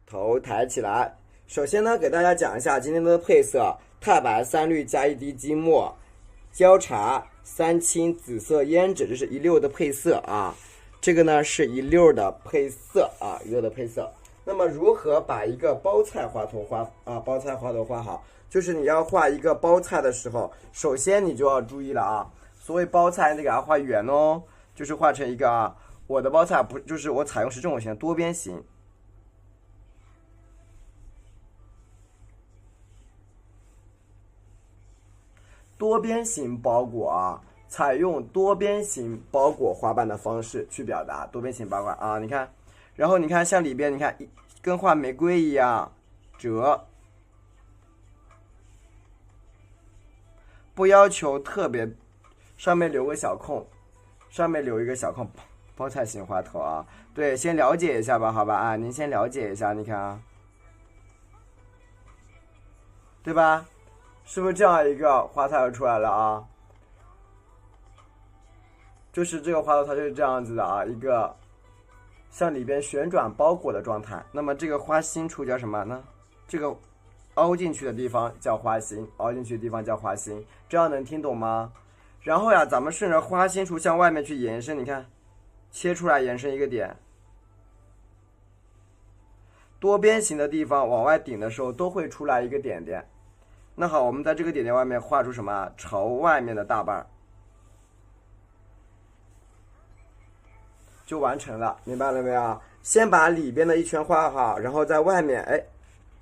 头抬起来。首先呢，给大家讲一下今天的配色：太白3绿加1滴鸡末，焦茶3青紫色胭脂，这是一溜的配色啊。这个呢是一溜的配色啊，一溜的配色。那么如何把一个包菜花头画包菜花头画好？就是你要画一个包菜的时候，首先你就要注意了啊。所谓包菜，你得给它画圆哦，就是画成一个我的包菜不就是我采用是这种型多边形。多边形包裹啊，采用多边形包裹花瓣的方式去表达多边形包裹啊。你看，然后你看像里边，你看跟画玫瑰一样折，不要求特别，上面留个小空，上面留一个小空，包菜型花头啊。对，先了解一下吧，好吧啊，您先了解一下，你看啊，对吧？是不是这样一个花菜就出来了啊？就是这个花头它就是这样子的啊，一个向里边旋转包裹的状态。那么这个花心处叫什么呢？这个凹进去的地方叫花心，凹进去的地方叫花心，这样能听懂吗？然后呀，咱们顺着花心处向外面去延伸，你看，切出来延伸一个点。多边形的地方往外顶的时候都会出来一个点点。那好，我们在这个点点外面画出什么？朝外面的大瓣，就完成了，明白了没有？先把里边的一圈画好，然后在外面，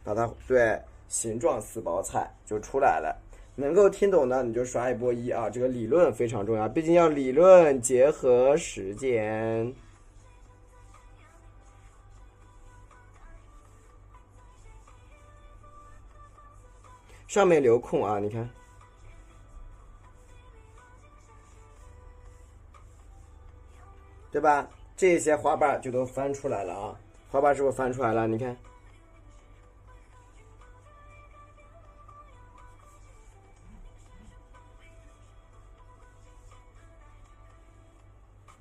把它对形状似包菜就出来了。能够听懂的你就刷一波1啊，这个理论非常重要，毕竟要理论结合实践。上面留空啊，你看，对吧？这些花瓣就都翻出来了啊，花瓣是不是翻出来了？你看，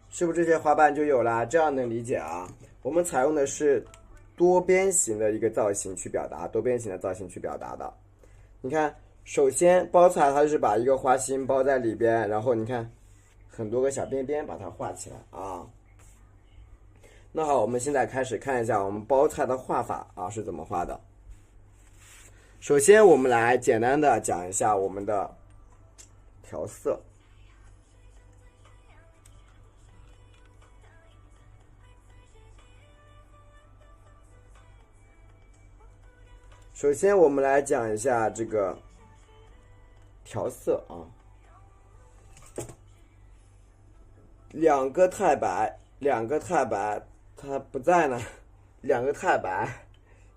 是不是这些花瓣就有了？这样能理解啊？我们采用的是多边形的一个造型去表达，多边形的造型去表达的。你看，首先包菜它就是把一个花心包在里边，然后你看很多个小边边把它画起来啊。那好，我们现在开始看一下我们包菜的画法啊是怎么画的。首先我们来简单的讲一下我们的调色。首先我们来讲一下这个调色啊，两个太白它不在呢，2个太白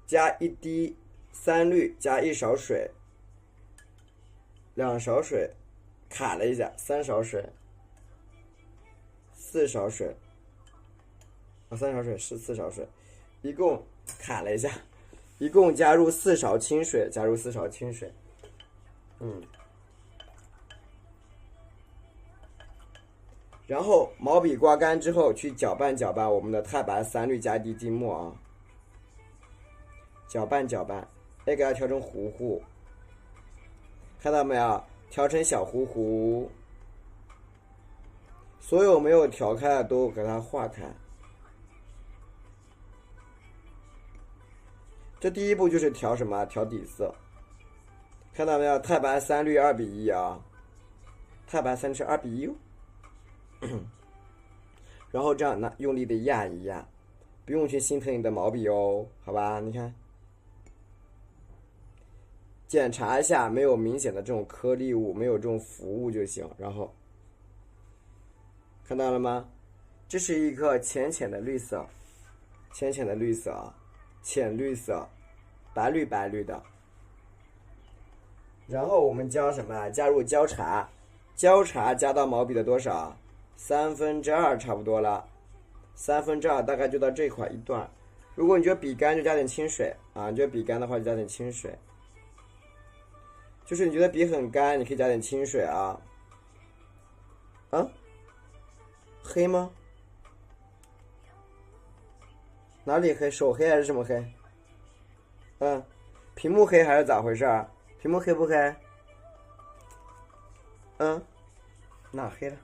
加1滴3绿加1勺水，2勺水卡了一下，3勺水4勺水3勺水是4勺水，一共卡了一下，一共加入4勺清水，然后毛笔刮干之后去搅拌我们的太白3绿加1滴鸡末啊，搅拌，给它调成糊糊，看到没有？调成小糊糊，所有没有调开的都给它化开。这第一步就是调什么？调底色，看到没有？太白3绿2比1啊，太白3绿是2比1哦。然后这样用力的压一压，不用去心疼你的毛笔哦，好吧？你看，检查一下没有明显的这种颗粒物，没有这种浮物就行。然后看到了吗？这是一个浅浅的绿色，浅绿色，白绿的。然后我们加什么？加入焦茶，加到毛笔的多少？2/3差不多了，2/3大概就到这块一段。如果你觉得笔干就加点清水啊，你觉得笔干的话就加点清水。就是你觉得笔很干，你可以加点清水啊。黑吗？哪里黑？手黑还是什么黑？嗯，屏幕黑还是咋回事儿？屏幕黑不黑？嗯，哪黑了？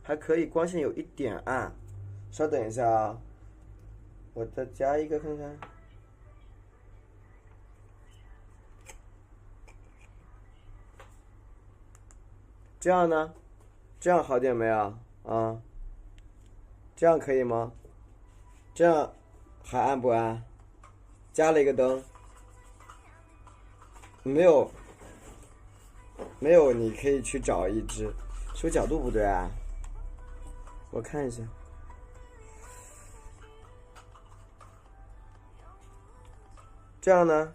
还可以，光线有一点暗。稍等一下啊，我再加一个看看。这样呢？这样好点没有？啊，这样可以吗？这样还暗不暗？加了一个灯，没有，没有，你可以去找一只，是不是角度不对啊？我看一下。这样呢？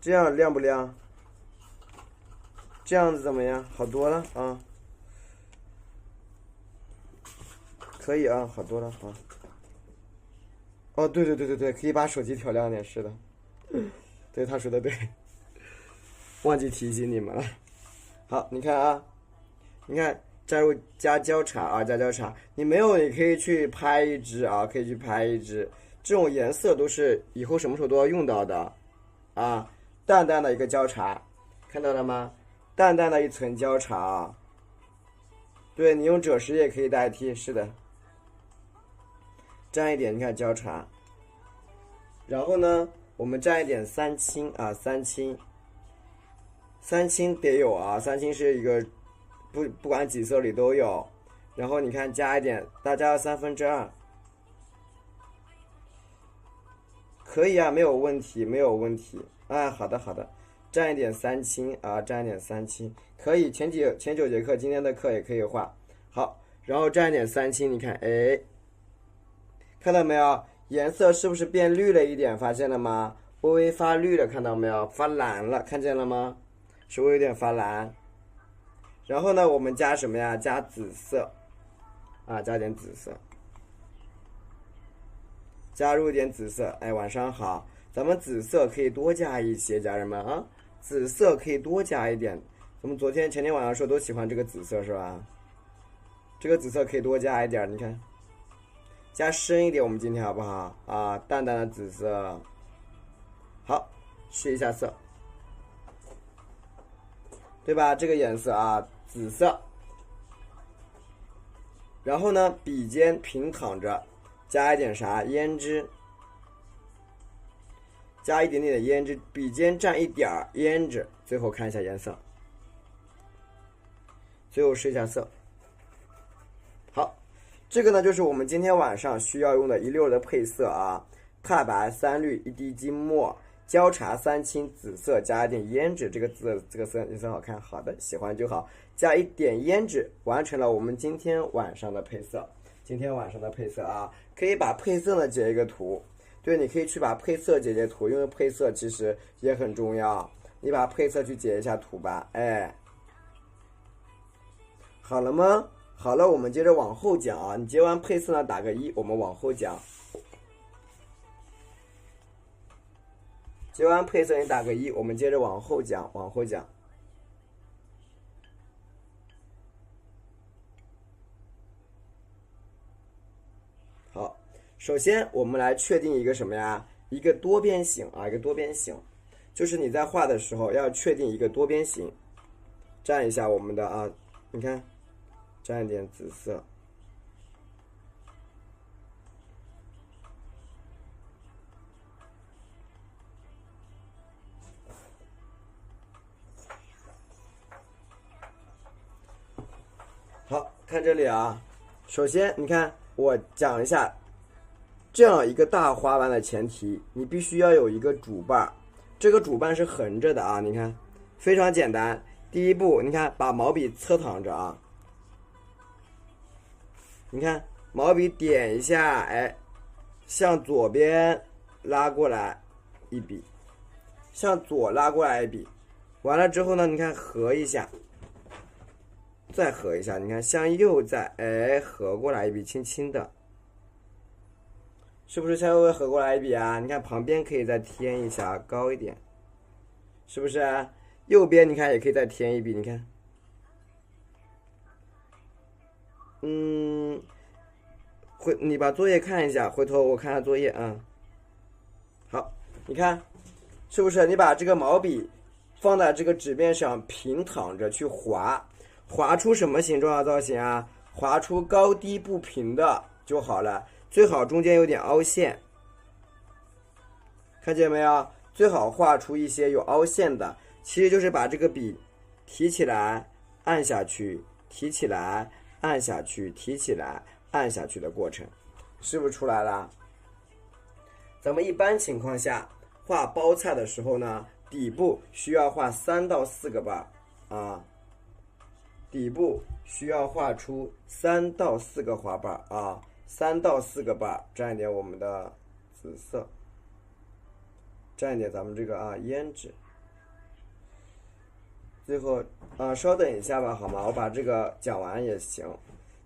这样亮不亮？这样子怎么样？好多了啊！可以啊，好多了啊！哦，对对对对对，可以把手机调亮点，是的。对，他说的对，忘记提醒你们了。好，你看啊，你看加交叉啊，加交叉。你没有，你可以去拍一支啊，可以去拍一支。这种颜色都是以后什么时候都要用到的啊。淡淡的一个交叉，看到了吗？淡淡的一层交叉。对，你用赭石也可以代替，是的。沾一点，你看交叉。然后呢，我们蘸一点三青啊，三青得有啊，三青是一个不管几色里都有。然后你看加一点，大家2/3，可以啊，没有问题，没有问题。哎，好的好的，蘸一点三青啊，蘸一点三青，可以。前9节课，今天的课也可以画。好，然后蘸一点三青，你看，哎，看到没有？颜色是不是变绿了一点？发现了吗？微微发绿了，看到没有？发蓝了，看见了吗？是不是有点发蓝？然后呢，我们加什么呀？加紫色啊，加点紫色，加入一点紫色。哎，晚上好，咱们紫色可以多加一些，家人们啊，紫色可以多加一点。咱们前天晚上说都喜欢这个紫色是吧？这个紫色可以多加一点，你看。加深一点，我们今天好不好啊？淡淡的紫色，好，试一下色，对吧？这个颜色啊，紫色。然后呢，笔尖平躺着，加一点啥？胭脂，加一点点的胭脂，笔尖蘸一点胭脂，最后看一下颜色，最后试一下色。好。这个呢，就是我们今天晚上需要用的一溜的配色啊，太白3绿1滴金墨，交叉3青紫色，加一点胭脂，这个颜色好看，好的，喜欢就好，加一点胭脂，完成了我们今天晚上的配色。今天晚上的配色啊，可以把配色呢截一个图，对，你可以去把配色截图，因为配色其实也很重要，你把配色去截一下图吧，哎，好了吗？好了，我们接着往后讲啊。你截完配色呢，打个1，我们往后讲。截完配色你打个1，我们接着往后讲，往后讲。好，首先我们来确定一个什么呀？一个多边形啊，一个多边形，就是你在画的时候要确定一个多边形。蘸一下我们的啊，你看。蘸一点紫色，好看这里啊。首先，你看我讲一下，这样一个大花瓣的前提，你必须要有一个主瓣，这个主瓣是横着的啊。你看，非常简单。第一步，你看把毛笔侧躺着啊。你看毛笔点一下，哎，向左边拉过来一笔，向左拉过来一笔，完了之后呢，你看合一下，再合一下，你看向右再合过来一笔，轻轻的，是不是向右合过来一笔啊？你看旁边可以再添一下，高一点，是不是？右边你看也可以再添一笔，你看。你把作业看一下，回头我看下作业啊。好，你看是不是？你把这个毛笔放在这个纸面上平躺着去划，划出什么形状的造型啊？划出高低不平的就好了，最好中间有点凹陷，看见没有？最好画出一些有凹陷的，其实就是把这个笔提起来按下去，提起来按下去，提起来按下去的过程，是不是出来了？咱们一般情况下画包菜的时候呢，底部需要画3到4个瓣啊，底部需要画出3到4个花瓣啊，3到4个瓣，蘸一点我们的紫色，蘸一点咱们这个胭脂。最后稍等一下吧，好吗？我把这个讲完也行。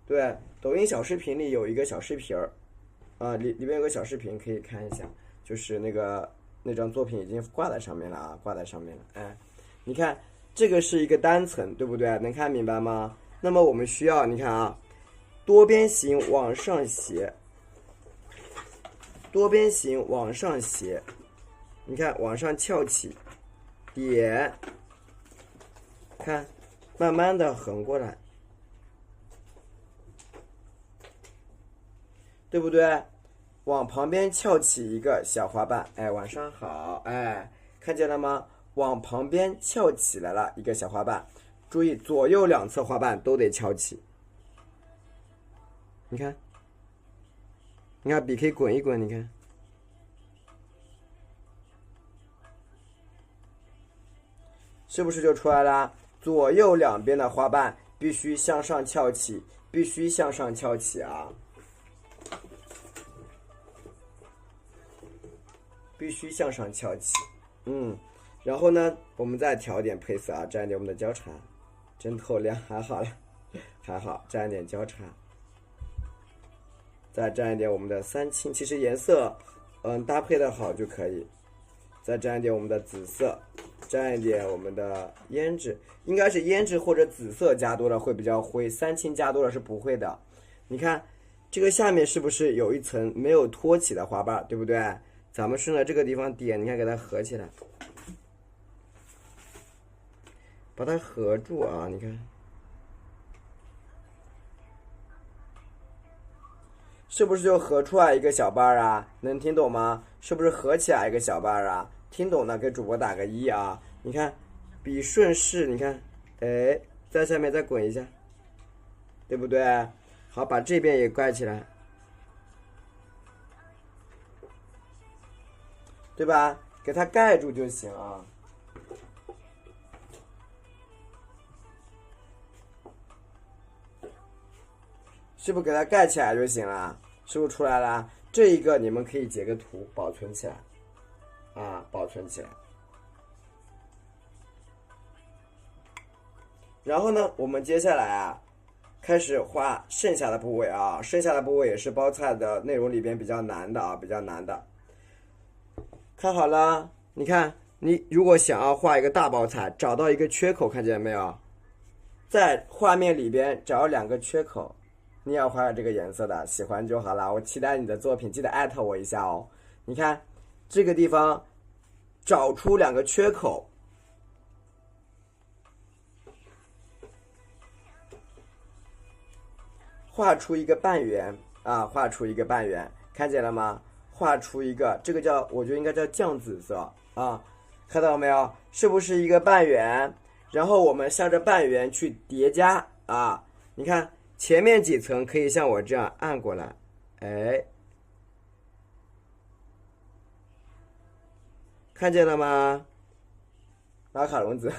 对，抖音小视频里有一个小视频里边有个小视频可以看一下，就是那张作品已经挂在上面了啊，挂在上面了。哎，你看这个是一个单层，对不对？能看明白吗？那么我们需要你看啊，多边形往上斜，多边形往上斜，你看往上翘起，点，看，慢慢的横过来，对不对？往旁边翘起一个小花瓣，哎，晚上好，哎，看见了吗？往旁边翘起来了一个小花瓣，注意左右两侧花瓣都得翘起。你看，你看笔可以滚一滚，你看，是不是就出来了？左右两边的花瓣必须向上翘起，必须向上翘起啊！必须向上翘起，然后呢，我们再调点配色啊，蘸一点我们的焦茶，真透亮，还好了，还好，蘸一点焦茶，再蘸一点我们的三青，其实颜色，搭配的好就可以，再蘸一点我们的紫色，蘸一点我们的胭脂，应该是胭脂或者紫色加多了会比较灰，三青加多了是不会的。你看这个下面是不是有一层没有托起的花瓣，对不对？咱们顺着这个地方点，你看给它合起来，把它合住啊！你看，是不是就合出来一个小瓣啊？能听懂吗？是不是合起来一个小瓣啊？听懂的给主播打个1啊！你看，笔顺势，你看，哎，在下面再滚一下，对不对？好，把这边也盖起来。对吧？给它盖住就行啊。是不是给它盖起来就行了？是不是出来了？这一个你们可以截个图保存起来，保存起来。然后呢，我们接下来开始画剩下的部位啊，剩下的部位也是包菜的内容里边比较难的啊，比较难的。看好了，你看，你如果想要画一个大包菜，找到一个缺口，看见没有？在画面里边找2个缺口，你要画这个颜色的，喜欢就好了。我期待你的作品，记得艾特我一下哦。你看这个地方，找出2个缺口，画出一个半圆啊，画出一个半圆，看见了吗？画出一个，这个叫，我觉得应该叫酱紫色啊，看到没有？是不是一个半圆？然后我们向着半圆去叠加啊，你看前面几层可以像我这样按过来，哎，看见了吗？马卡龙子，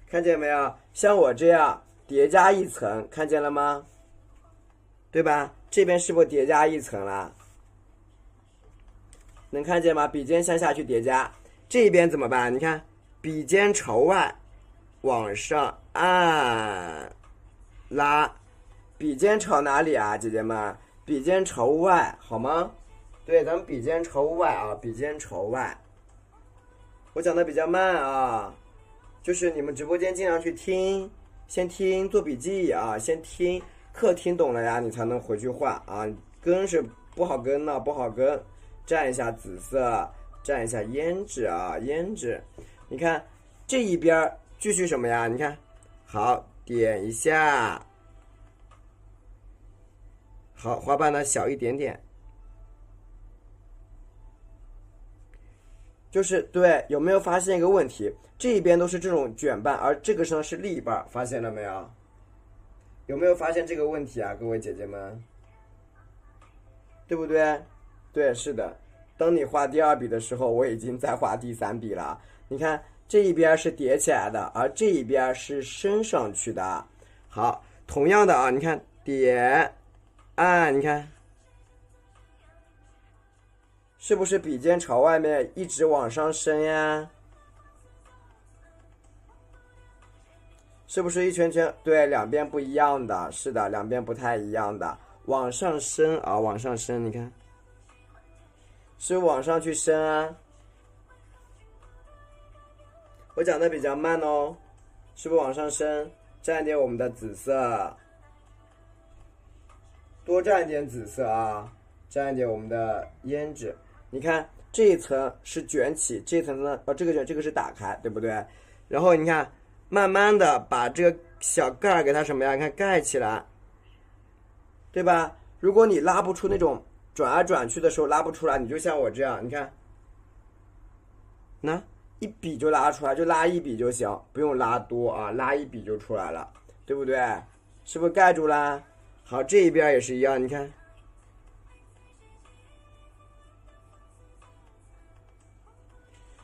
看见没有？像我这样叠加一层，看见了吗？对吧？这边是不是叠加一层了？能看见吗？笔尖向下去叠加，这边怎么办？你看，笔尖朝外，往上按，拉，笔尖朝哪里啊，姐姐们？笔尖朝外，好吗？对，咱们笔尖朝外啊，笔尖朝外。我讲的比较慢啊，就是你们直播间尽量去听，先听做笔记啊，先听，课听懂了呀，你才能回去画啊。跟是不好跟呢，不好跟。蘸一下紫色，蘸一下胭脂啊，胭脂。你看这一边继续什么呀？你看，好，点一下。好，花瓣呢小一点点。就是对，有没有发现一个问题？这一边都是这种卷瓣，而这个呢是立瓣，发现了没有？有没有发现这个问题啊，各位姐姐们？对不对？对，是的。当你画第2笔的时候，我已经在画第3笔了。你看这一边是叠起来的，而这一边是升上去的。好，同样的啊，你看点按，你看是不是笔尖朝外面一直往上升呀？是不是一圈圈？对，两边不一样的，是的，两边不太一样的，往上升啊，往上升，你看，是往上去升啊。我讲的比较慢哦，是不是往上升？蘸点我们的紫色，多蘸一点紫色啊，蘸一点我们的胭脂。你看这一层是卷起，这一层呢，这个是打开，对不对？然后你看，慢慢的把这个小盖给它什么呀？你看盖起来，对吧？如果你拉不出那种转来转去的时候拉不出来，你就像我这样，你看，那一笔就拉出来，就拉1笔就行，不用拉多啊，拉1笔就出来了，对不对？是不是盖住啦？好，这一边也是一样，你看，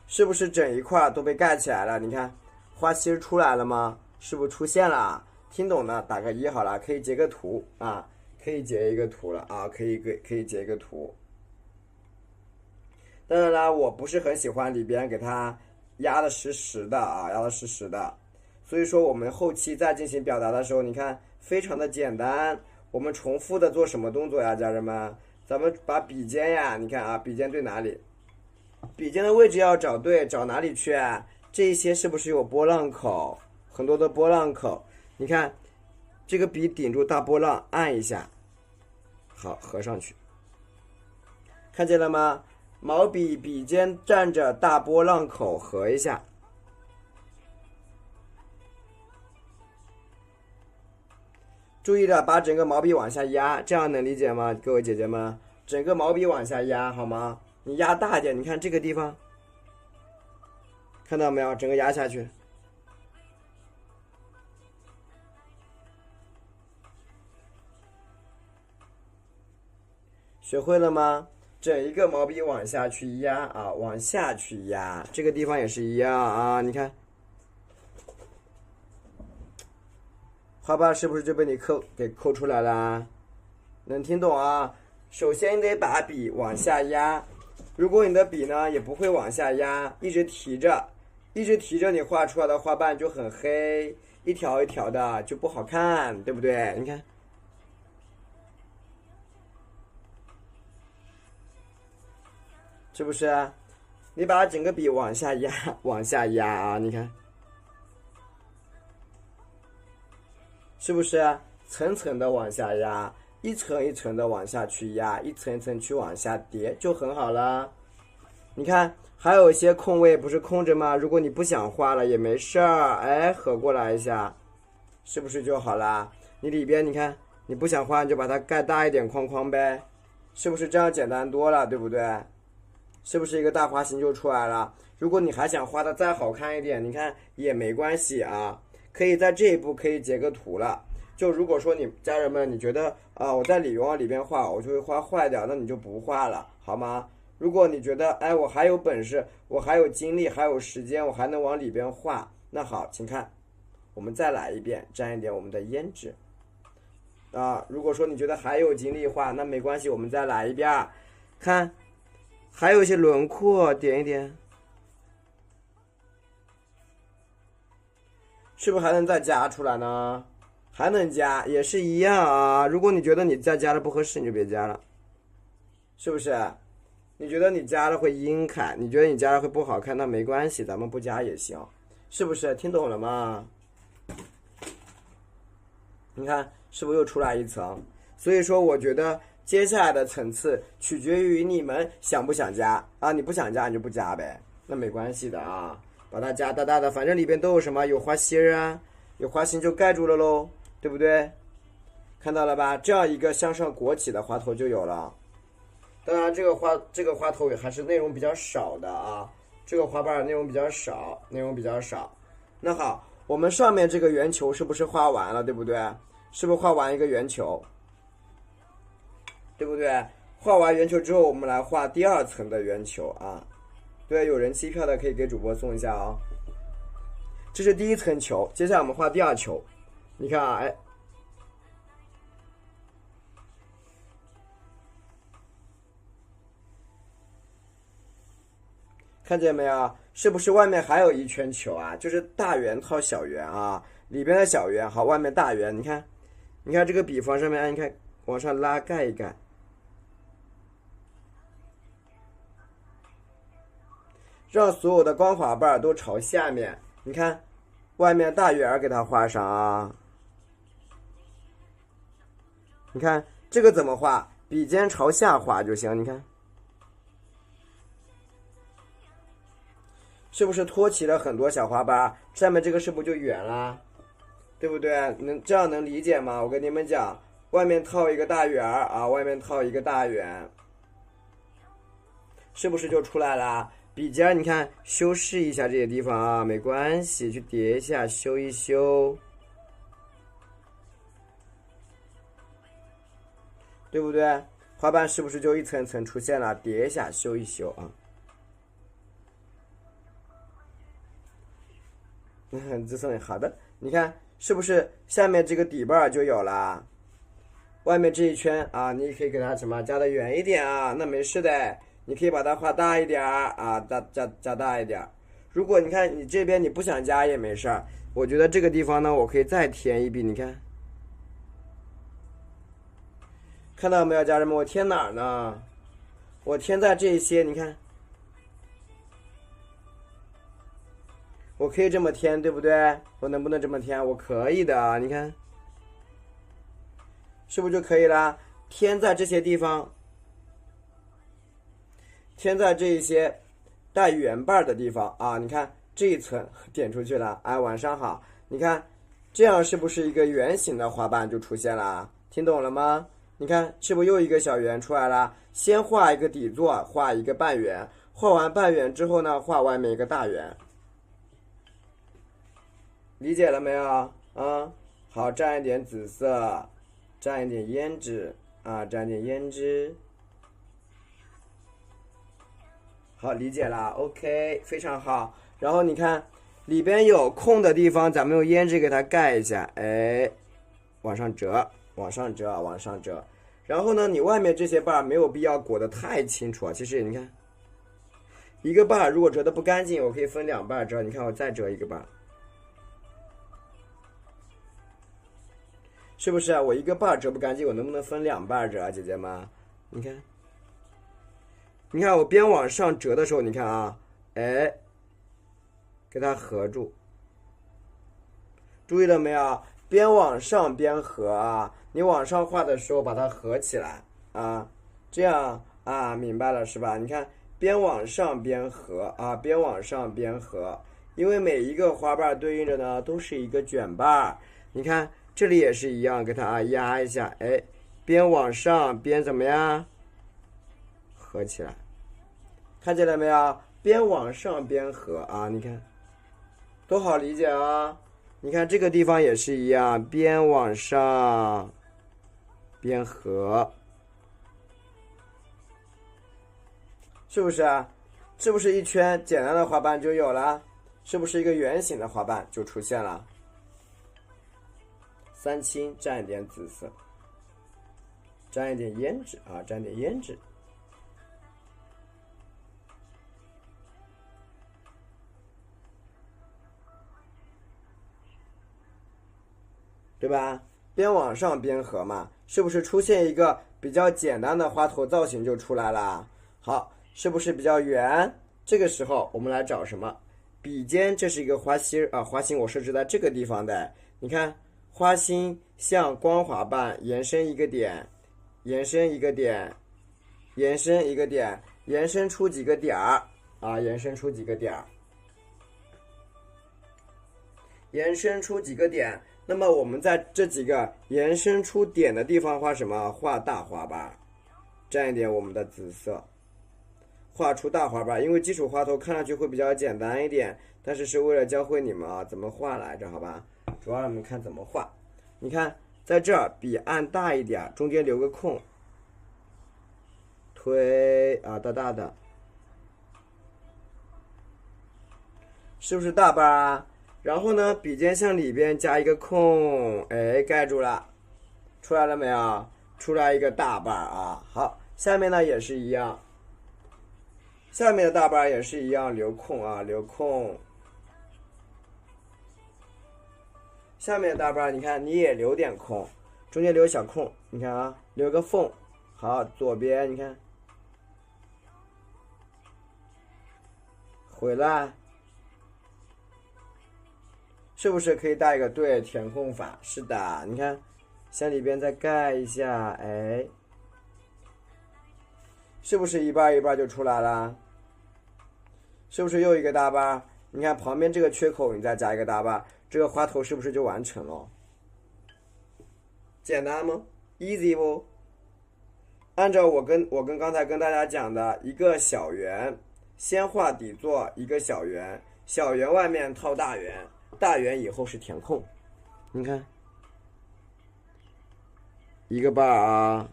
是不是整一块都被盖起来了？你看，花心出来了吗？是不是出现了？听懂的打个1好了，可以截个图啊，可以截一个图了啊，可以截一个图。当然啦，我不是很喜欢里边给它压的实实的啊，压的实实的。所以说我们后期再进行表达的时候，你看非常的简单。我们重复的做什么动作呀，家人们？咱们把笔尖呀，你看啊，笔尖对哪里？笔尖的位置要找对，找哪里去啊？这一些是不是有波浪口？很多的波浪口。你看，这个笔顶住大波浪，按一下，好，合上去。看见了吗？毛笔笔尖蘸着大波浪口，合一下。注意了，把整个毛笔往下压，这样能理解吗？各位姐姐们，整个毛笔往下压，好吗？你压大一点，你看这个地方，看到没有？整个压下去。学会了吗？整一个毛笔往下去压啊，往下去压，这个地方也是一样啊，你看。花瓣是不是就被你给抠出来了？能听懂啊？首先你得把笔往下压，如果你的笔呢也不会往下压，一直提着，你画出来的花瓣就很黑，一条一条的就不好看，对不对？你看，是不是啊？你把整个笔往下压，往下压啊，你看。是不是啊？层层的往下压，一层一层的往下去压，一层一层去往下叠，就很好了。你看，还有一些空位不是空着吗？如果你不想画了也没事儿，哎，合过来一下，是不是就好了？你里边你看，你不想画你就把它盖大一点框框呗，是不是这样简单多了，对不对？是不是一个大花形就出来了？如果你还想画的再好看一点，你看也没关系啊。可以在这一步可以截个图了。就如果说你家人们你觉得啊，我在往里边画，我就会画坏掉，那你就不画了，好吗？如果你觉得哎，我还有本事，我还有精力，还有时间，我还能往里边画，那好，请看，我们再来一遍，沾一点我们的胭脂啊。如果说你觉得还有精力画，那没关系，我们再来一遍，看，还有一些轮廓，点一点。是不是还能再加出来呢？还能加，也是一样啊。如果你觉得你再加了不合适，你就别加了，是不是？你觉得你加了会阴砍，你觉得你加了会不好看，那没关系，咱们不加也行，是不是？听懂了吗？你看是不是又出来一层？所以说我觉得接下来的层次取决于你们想不想加啊，你不想加你就不加呗，那没关系的啊，把它加大大的，反正里边都有什么，有花心儿啊，有花心就盖住了喽，对不对？看到了吧？这样一个向上裹起的花头就有了。当然这个花头还是内容比较少的啊，这个花瓣内容比较少，那好，我们上面这个圆球是不是画完了，对不对？是不是画完一个圆球？对不对？画完圆球之后，我们来画第二层的圆球啊。对，有人气票的可以给主播送一下哦。这是第一层球，接下来我们画第二球。你看啊，哎，看见没有？是不是外面还有一圈球啊？就是大圆套小圆啊，里边的小圆，好，外面大圆。你看，你看这个笔方上面，你看往上拉盖一盖，让所有的光滑瓣都朝下面。你看，外面大圆给它画上啊。你看这个怎么画？笔尖朝下画就行。你看。是不是托起了很多小花瓣？上面这个是不是就圆了？对不对？这样能理解吗？我跟你们讲，外面套一个大圆啊，外面套一个大圆，是不是就出来了？笔尖你看修饰一下这些地方啊，没关系，去叠一下，修一修，对不对？花瓣是不是就一层层出现了？叠一下，修一修啊。自送好的，你看是不是下面这个底瓣就有了？外面这一圈啊，你可以给它什么加的圆一点啊，那没事的，你可以把它画大一点啊，加大一点。如果你看你这边你不想加也没事儿，我觉得这个地方呢，我可以再添一笔，你看，看到没有，家人们？我添哪儿呢？我添在这些，你看。我可以这么添，对不对？我能不能这么添？我可以的，你看，是不是就可以了？添在这些地方，添在这一些带圆瓣的地方啊！你看这一层点出去了，哎，晚上好，你看这样是不是一个圆形的花瓣就出现了？听懂了吗？你看是不是又一个小圆出来了？先画一个底座，画一个半圆，画完半圆之后呢，画外面一个大圆。理解了没有啊？好，蘸一点紫色，蘸一点胭脂啊，蘸点胭脂。好，理解了 ，OK， 非常好。然后你看里边有空的地方，咱们用胭脂给它盖一下，哎，往上折，往上折，往上折。然后呢，你外面这些瓣没有必要裹得太清楚啊。其实你看，一个瓣如果折得不干净，我可以分两瓣折。你看我再折一个瓣。是不是啊？我一个瓣折不干净，我能不能分两瓣折啊，姐姐们？你看，你看我边往上折的时候，你看啊，哎，给它合住，注意了没有？边往上边合啊，你往上画的时候把它合起来啊，这样啊，明白了是吧？你看边往上边合啊，边往上边合，因为每一个花瓣对应着呢都是一个卷瓣，你看。这里也是一样，给它压一下，哎，边往上边怎么样？合起来，看见了没有？边往上边合啊，你看，多好理解啊！你看这个地方也是一样，边往上边合，是不是啊？是不是一圈简单的花瓣就有了？是不是一个圆形的花瓣就出现了？三青蘸一点紫色，蘸一点胭脂啊，蘸点胭脂，对吧？边往上边合嘛，是不是出现一个比较简单的花头造型就出来了？好，是不是比较圆？这个时候我们来找什么？笔尖，这是一个花心啊，花心我设置在这个地方的，你看。花心向光滑瓣延伸一个点，延伸一个点，延伸一个点，延伸出几个点儿啊，延伸出几个点儿，延伸出几个点。那么我们在这几个延伸出点的地方画什么？画大花瓣，沾一点我们的紫色，画出大花瓣。因为基础花头看上去会比较简单一点，但是是为了教会你们啊怎么画来着，好吧？主要让你们看怎么画。你看，在这儿笔按大一点，中间留个空，推啊，大大的，是不是大瓣啊？然后呢，笔尖向里边加一个空，哎，盖住了，出来了没有？出来一个大瓣啊。好，下面呢也是一样，下面的大瓣也是一样，留空啊，留空。下面的大瓣，你看你也留点空，中间留小空，你看啊，留个缝。好，左边你看，回来。是不是可以带一个对填空法？是的，你看，向里边再盖一下，哎，是不是一半一半就出来了？是不是又一个大瓣？你看旁边这个缺口，你再加一个大瓣，这个花头是不是就完成了？简单吗 ？easy 不？按照我跟刚才跟大家讲的一个小圆，先画底座一个小圆，小圆外面套大圆。大圆以后是填空，你看，一个瓣啊，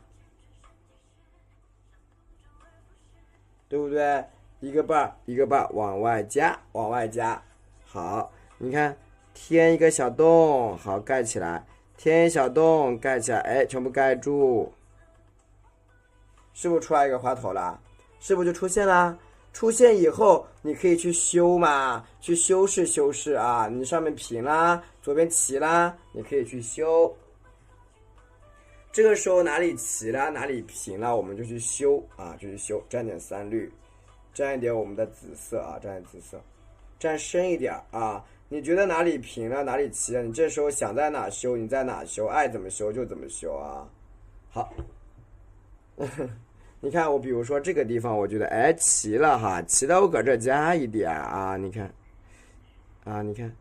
对不对？一个瓣一个瓣往外加，往外加。好，你看，添一个小洞，好盖起来，添一小洞盖起来，哎，全部盖住，是不是出来一个花头了？是不是就出现啦？出现以后，你可以去修嘛，去修饰啊。你上面平啦，左边齐啦，你可以去修。这个时候哪里齐啦，哪里平啦，我们就去修啊，就去修。沾点三绿，沾一点我们的紫色啊，沾点紫色，沾深一点啊。你觉得哪里平了，哪里齐了，你这时候想在哪修，你在哪修，爱怎么修就怎么修啊。好。你看我比如说这个地方我觉得哎齐了哈，齐了我搁这加一点啊，你看啊，你看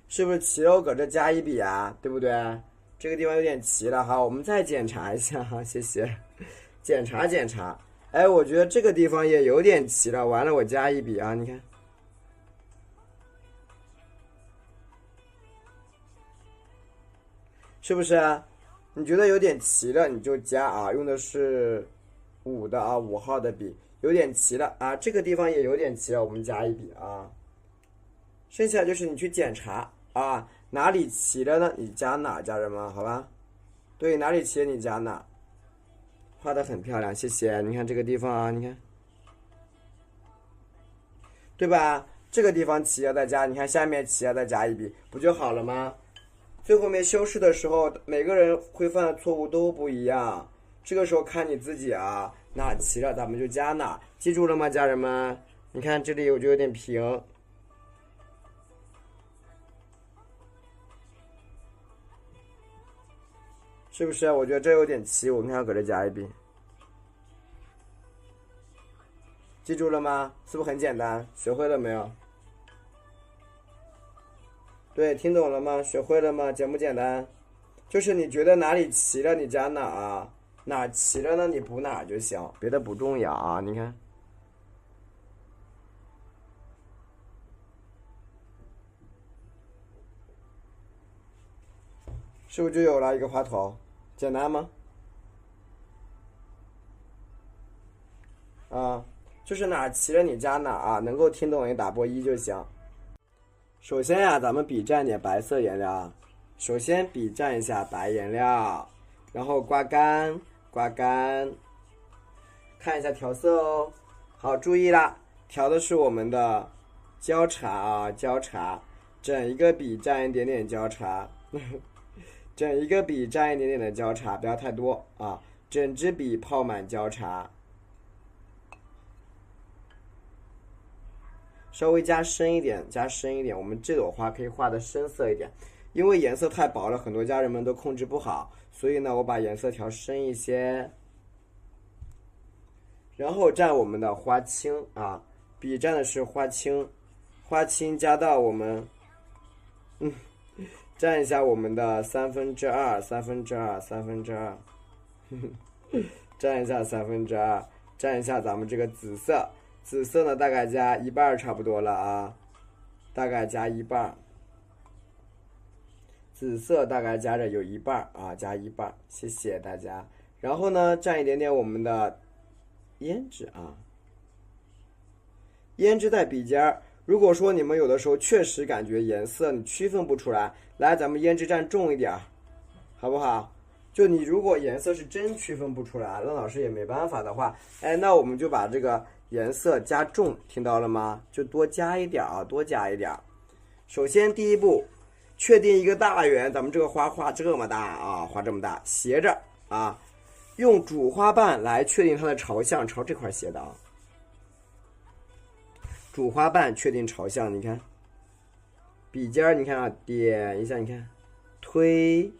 是不是齐了我搁这加一笔啊，对不对？这个地方有点齐了哈，我们再检查一下哈，谢谢。检查检查，哎，我觉得这个地方也有点齐了，完了我加一笔啊，你看是不是啊？你觉得有点齐了，你就加啊，用的是5的啊，5号的笔，有点齐了啊，这个地方也有点齐了，我们加一笔啊。剩下就是你去检查啊，哪里齐了呢？你加哪，家人们，好吧？对，哪里齐了你加哪，画的很漂亮，谢谢。你看这个地方啊，你看，对吧？这个地方齐了再加，你看下面齐了再加一笔，不就好了吗？最后面修饰的时候，每个人会犯的错误都不一样，这个时候看你自己啊，哪齐了咱们就加哪，记住了吗，家人们？你看这里我就有点平，是不是？我觉得这有点齐，我们看搁这加一笔，记住了吗？是不是很简单？学会了没有？对，听懂了吗？学会了吗？简不简单？就是你觉得哪里齐了，你加哪啊？哪齐了呢？你补哪就行，别的不重要啊。你看，是不是就有了一个花头？简单吗？啊，就是哪齐了你加哪啊，能够听懂你打波1就行。首先呀，咱们笔蘸点白色颜料。首先笔蘸一下白颜料，然后刮干，刮干，看一下调色哦。好，注意啦，调的是我们的焦茶啊，焦茶，整一个笔蘸一点点焦茶，整一个笔蘸一点点的焦茶，不要太多啊，整支笔泡满焦茶。稍微加深一点，加深一点。我们这朵花可以画的深色一点，因为颜色太薄了，很多家人们都控制不好，所以呢，我把颜色调深一些。然后蘸我们的花青啊，笔蘸的是花青，花青加到我们，蘸一下我们的2/3，3/2，蘸一下2/3，蘸一下咱们这个紫色，紫色呢大概加一半差不多了啊，大概加一半，紫色大概加着有一半啊，加一半，谢谢大家。然后呢，蘸一点点我们的胭脂啊，胭脂在笔尖儿。如果说你们有的时候确实感觉颜色你区分不出来，来咱们胭脂蘸重一点，好不好？就你如果颜色是真区分不出来，那老师也没办法的话，那我们就把这个颜色加重，听到了吗？就多加一点啊，多加一点。首先第一步，确定一个大圆，咱们这个花画这么大啊，画这么大，斜着啊。用主花瓣来确定它的朝向，朝这块斜的啊。主花瓣确定朝向，你看，笔尖你看啊，点一下，你看，推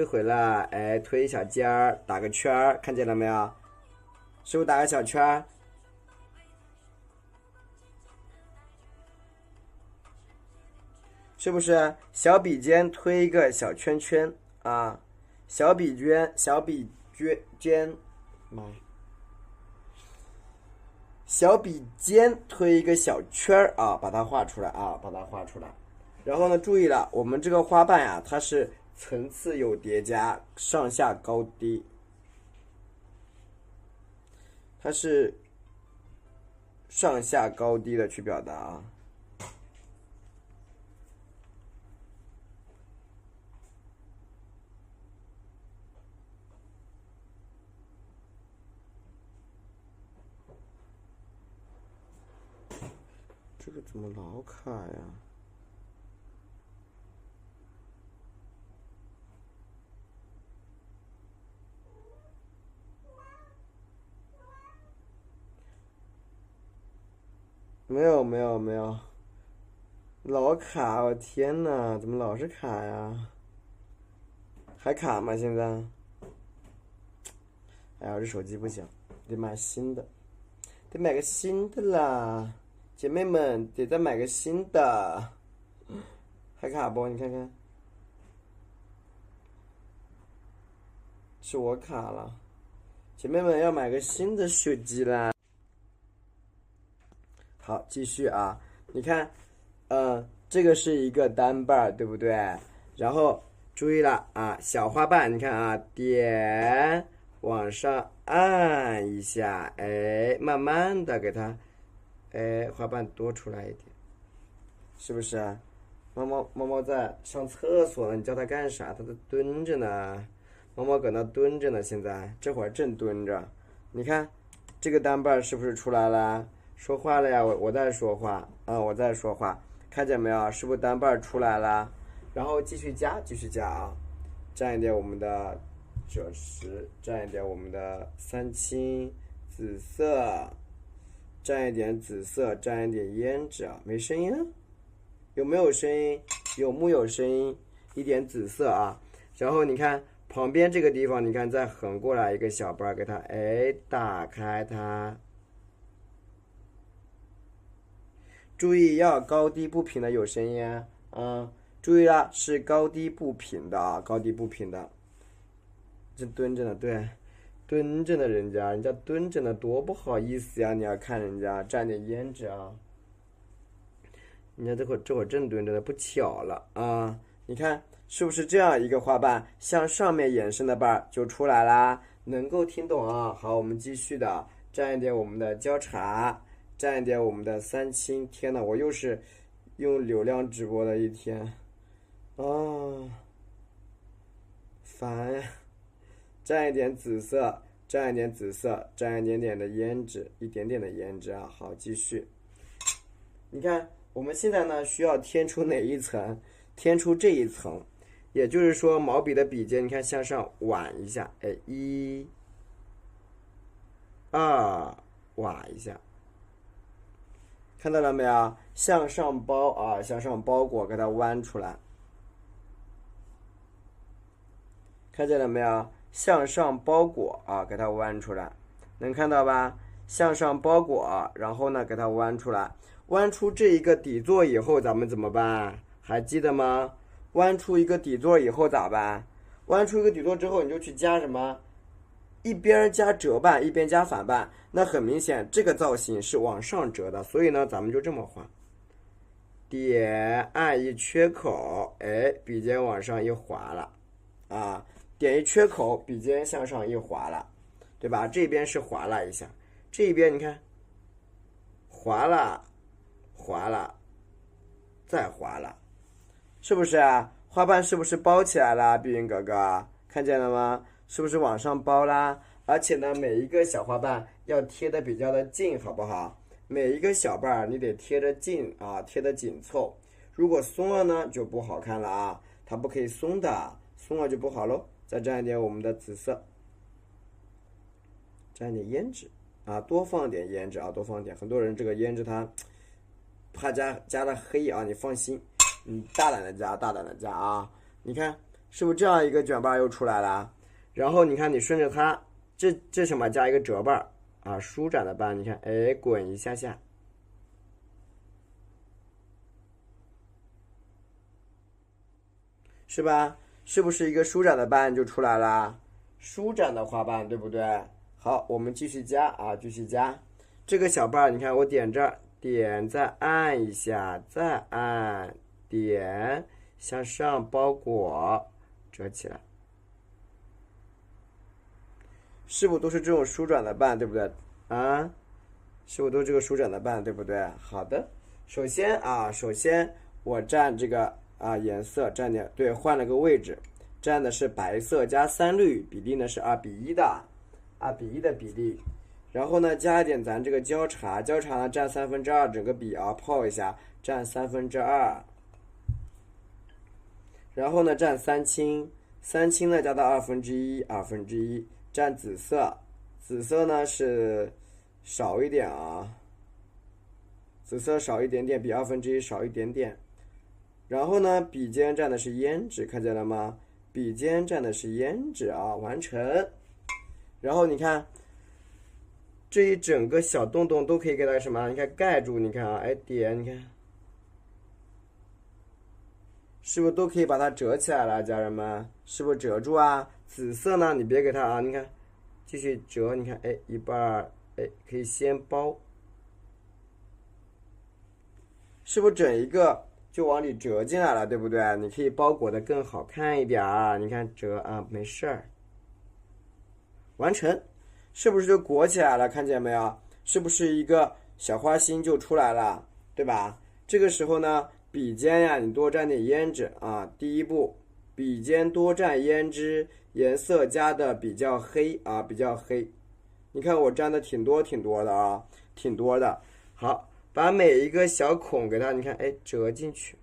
回来，推一小尖儿，打个圈儿，看见了没有？是不是打个小圈儿？是不是小笔尖推一个小圈圈啊？小笔尖，妈呀！小笔尖推一个小圈儿啊，把它画出来啊，把它画出来。然后呢，注意了，我们这个花瓣呀，它是层次有叠加，上下高低，它是上下高低的去表达啊。这个怎么老卡呀？没有，老卡！我天哪，怎么老是卡呀？还卡吗？现在？哎呀，我这手机不行，得买新的，得买个新的啦！姐妹们，得再买个新的。还卡不？你看看，是我卡了。姐妹们要买个新的手机啦。好，继续啊！你看，这个是一个单瓣，对不对？然后注意了啊，小花瓣，你看啊，点往上按一下，慢慢的给它，花瓣多出来一点，是不是啊？猫猫在上厕所呢，你叫它干啥？它在蹲着呢。猫猫搁那蹲着呢，现在这会儿正蹲着。你看，这个单瓣是不是出来了？说话了呀，我在说话啊，我在说话，看见没有？是不是单瓣出来了？然后继续加啊，蘸一点我们的赭石，蘸一点我们的三青紫色，蘸一点紫色，蘸一点胭脂啊，没声音啊？有没有声音？有木有声音？一点紫色啊，然后你看旁边这个地方，你看再横过来一个小瓣，给它打开它。注意要高低不平的，有声音啊，注意了，是高低不平的啊，高低不平的。这蹲着呢，对，蹲着呢，人家蹲着呢，多不好意思呀！你要看人家蘸点胭脂啊，人家这会儿正蹲着呢，不巧了啊！你看是不是这样一个花瓣，向上面延伸的瓣就出来啦？能够听懂啊？好，我们继续的，蘸一点我们的焦茶。蘸一点我们的三青，天哪，我又是用流量直播的一天啊，烦呀！蘸一点紫色，蘸一点紫色，蘸一点点的胭脂，一点点的胭脂啊。好，继续。你看，我们现在呢需要添出哪一层？添出这一层，也就是说毛笔的笔尖，你看向上挽一下，1、2，挽一下。看到了没有？向上包啊，向上包裹，给它弯出来。看见了没有？向上包裹啊，给它弯出来，能看到吧？向上包裹，然后呢，给它弯出来。弯出这一个底座以后，咱们怎么办？还记得吗？弯出一个底座以后咋办？弯出一个底座之后，你就去加什么？一边加折半，一边加反半。那很明显，这个造型是往上折的，所以呢，咱们就这么画。点按一缺口，哎，笔尖往上一滑了，啊，点一缺口，笔尖向上一滑了，对吧？这边是滑了一下，这边你看，滑了，滑了，再滑了，是不是啊？花瓣是不是包起来了？碧云哥哥，看见了吗？是不是往上包啦？而且呢，每一个小花瓣要贴的比较的近，好不好？每一个小瓣你得贴着近啊，贴得紧凑。如果松了呢，就不好看了啊，它不可以松的，松了就不好喽。再蘸一点我们的紫色，蘸一点胭脂啊，多放点胭脂啊，多放点。很多人这个胭脂它怕加了黑啊，你放心，你大胆的加，大胆的加啊！你看是不是这样一个卷瓣又出来了？然后你看你顺着它，这什么加一个折瓣啊，舒展的瓣，你看，哎，滚一下下，是吧？是不是一个舒展的瓣就出来了？舒展的花瓣，对不对？好，我们继续加啊，继续加。这个小瓣，你看我点这儿，点再按一下，再按，点向上包裹，折起来。是不是都是这种舒展的瓣，对不对啊？是不是都是这个舒展的瓣，对不对？好的，首先我蘸这个啊颜色蘸点，对，换了个位置，蘸的是白色加3绿，比例呢是2:1的，2:1的比例。然后呢，加一点咱这个焦茶，焦茶呢占2/3，整个笔啊泡一下，占2/3。然后呢，蘸三青，三青呢加到1/2，蘸紫色，紫色呢是少一点啊，紫色少一点点，比1/2少一点点。然后呢，笔尖蘸的是胭脂，看见了吗？笔尖蘸的是胭脂啊，完成。然后你看，这一整个小洞洞都可以给它什么？你看盖住，你看啊，哎点，你看，是不是都可以把它折起来了？家人们，是不是折住啊？紫色呢，你别给它啊，你看，继续折，你看，哎，一半，哎，可以先包，是不是整一个就往里折进来了，对不对？你可以包裹的更好看一点啊，你看折啊，没事儿，完成，是不是就裹起来了？看见没有？是不是一个小花心就出来了，对吧？这个时候呢，笔尖呀，你多蘸点胭脂啊。第一步，笔尖多蘸胭脂，颜色加的比较黑啊，比较黑。你看我蘸的挺多的啊，挺多的。好，把每一个小孔给它，你看，哎，折进去，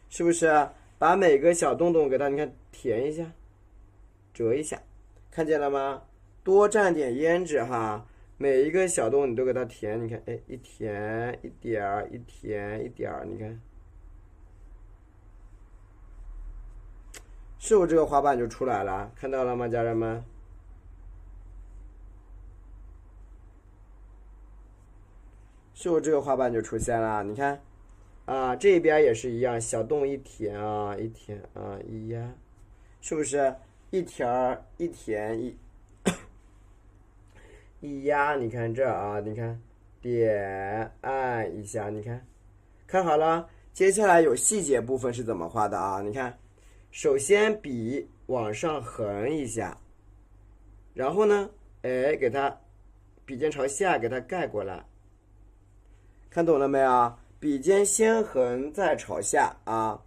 是不是？把每个小洞洞给它，你看填一下，折一下，看见了吗？多蘸点胭脂哈。每一个小洞你都给它填，你看，哎，一填一点儿，一填一点儿，你看，是不是这个花瓣就出来了？看到了吗，家人们？是不是这个花瓣就出现了？你看，啊，这边也是一样，小洞一填啊，一填啊，一压，是不是一填一填一压，你看这啊，你看点按一下，你看看好了。接下来有细节部分是怎么画的啊？你看，首先笔往上横一下，然后呢，哎，给它笔尖朝下给它盖过来，看懂了没有？笔尖先横再朝下啊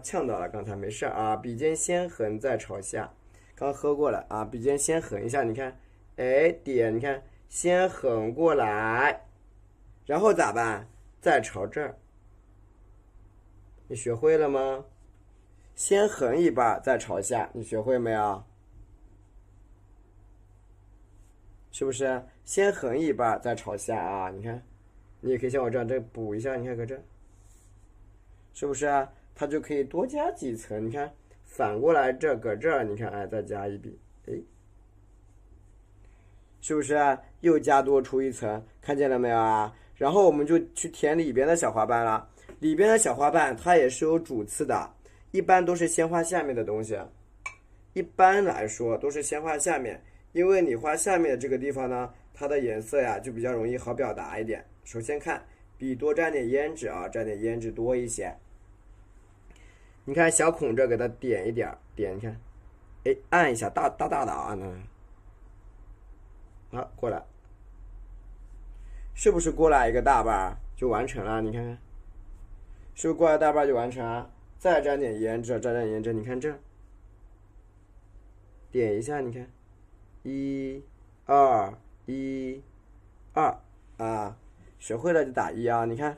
呛到了，刚才没事啊。笔尖先横再朝下，刚喝过了啊。笔尖先横一下，你看。哎，点，你看，先横过来，然后咋办？再朝这儿。你学会了吗？先横一半，再朝下，你学会没有？是不是？先横一半，再朝下啊！你看，你也可以像我这样再补一下，你看搁这，是不是啊？它就可以多加几层。你看反过来这搁这儿，你看哎，再加一笔，哎，是不是啊？又加多出一层，看见了没有啊？然后我们就去填里边的小花瓣了。里边的小花瓣它也是有主次的，一般都是先画下面的东西。一般来说都是先画下面，因为你画下面的这个地方呢，它的颜色呀就比较容易好表达一点。首先看笔多沾点胭脂啊，沾点胭脂多一些。你看小孔这给它点一点，点你看，哎，按一下，大的啊，好过来，是不是过来一个大瓣就完成了？你看看，是不是过来大瓣就完成啊？再沾点胭脂，沾点胭脂，你看这，点一下，你看，1、2、1、2啊，学会了就打1啊，你看。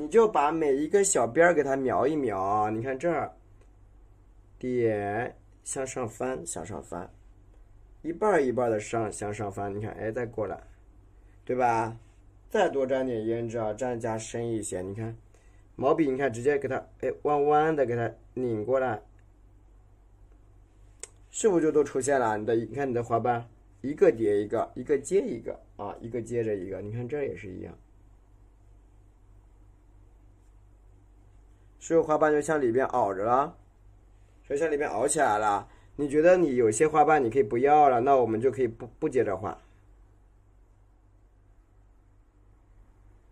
你就把每一个小边给它描一描啊！你看这儿，点向上翻，向上翻，一半一半的向上翻。你看，哎，再过来，对吧？再多沾点胭脂啊，蘸加深一些。你看，毛笔，你看直接给它，哎，弯弯的给它拧过来，是不是就都出现了？你看你的花瓣，一个叠一个，一个接一个啊，一个接着一个。你看这也是一样。是不是花瓣就向里边凹着了，所以向里边凹起来了。你觉得你有些花瓣你可以不要了，那我们就可以不接着画，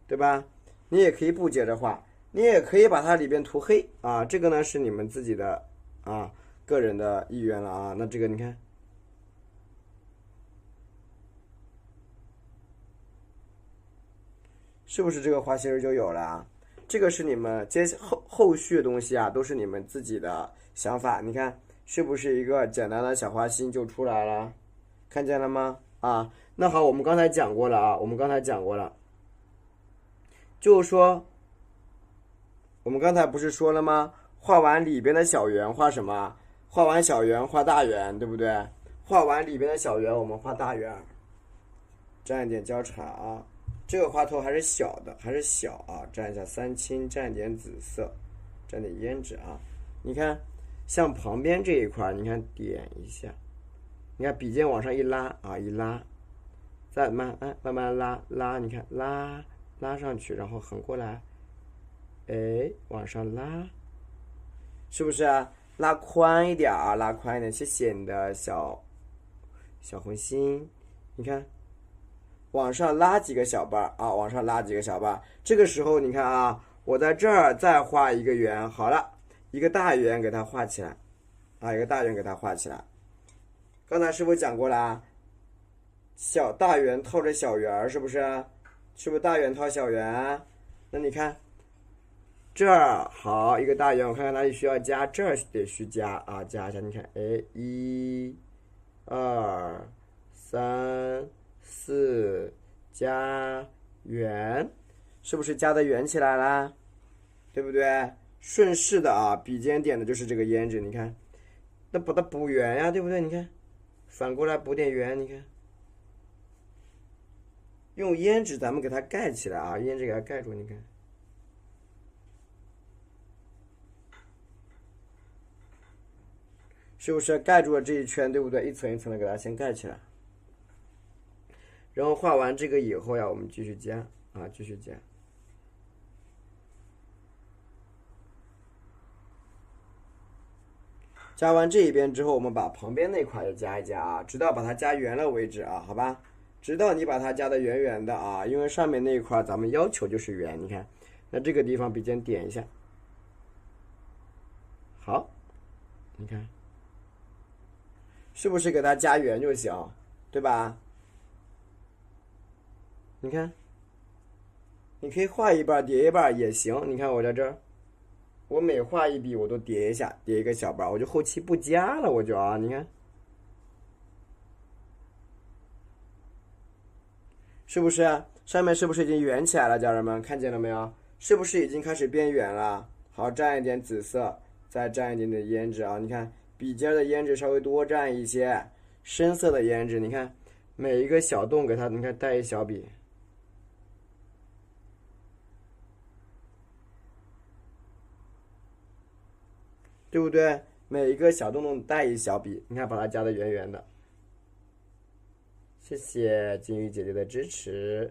对吧？你也可以不接着画，你也可以把它里边涂黑啊。这个呢是你们自己的啊个人的意愿了啊。那这个你看，是不是这个花心就有了啊？这个是你们后续的东西啊，都是你们自己的想法。你看是不是一个简单的小花心就出来了？看见了吗？啊，那好，我们刚才讲过了啊，就是说，我们刚才不是说了吗？画完里边的小圆画什么？画完小圆画大圆，对不对？画完里边的小圆，我们画大圆，蘸一点焦茶啊。这个花头还是小的，还是小啊，蘸一下三青，蘸点紫色，蘸点胭脂啊。你看，像旁边这一块，你看点一下，你看笔尖往上一拉啊，一拉，再慢慢拉，你看拉上去，然后横过来，哎，往上拉，是不是啊？拉宽一点啊，拉宽一点，谢谢你的小红心，你看。往上拉几个小瓣啊，往上拉几个小瓣。这个时候你看啊，我在这儿再画一个圆，好了，一个大圆给它画起来，啊，一个大圆给它画起来。刚才是不是讲过了？小大圆套着小圆，是不是？是不是大圆套小圆？那你看这儿好一个大圆，我看看哪里需要加，这儿得需加啊，加一下。你看，哎，1、2、3、4加圆，是不是加的圆起来啦？对不对？顺势的啊，笔尖点的就是这个胭脂，你看，那把它补圆呀，对不对？你看，反过来补点圆，你看，用胭脂咱们给它盖起来啊，胭脂给它盖住，你看。是不是盖住了这一圈，对不对？一层一层的给它先盖起来。然后画完这个以后呀，我们继续加啊，继续加。加完这一边之后，我们把旁边那块也加一加啊，直到把它加圆了为止啊，好吧？直到你把它加的圆圆的啊，因为上面那一块咱们要求就是圆，你看，那这个地方笔尖点一下，好，你看，是不是给它加圆就行，对吧？你看，你可以画一半叠一半也行。你看我在这儿，我每画一笔我都叠一下，叠一个小瓣，我就后期不加了，我就啊，你看，是不是啊？上面是不是已经圆起来了？家人们看见了没有？是不是已经开始变圆了？好，蘸一点紫色，再蘸一点点胭脂啊！你看笔尖的胭脂稍微多蘸一些，深色的胭脂，你看每一个小洞给它，你看带一小笔。对不对？每一个小洞洞带一小笔，你看把它加的圆圆的。谢谢金鱼姐姐的支持，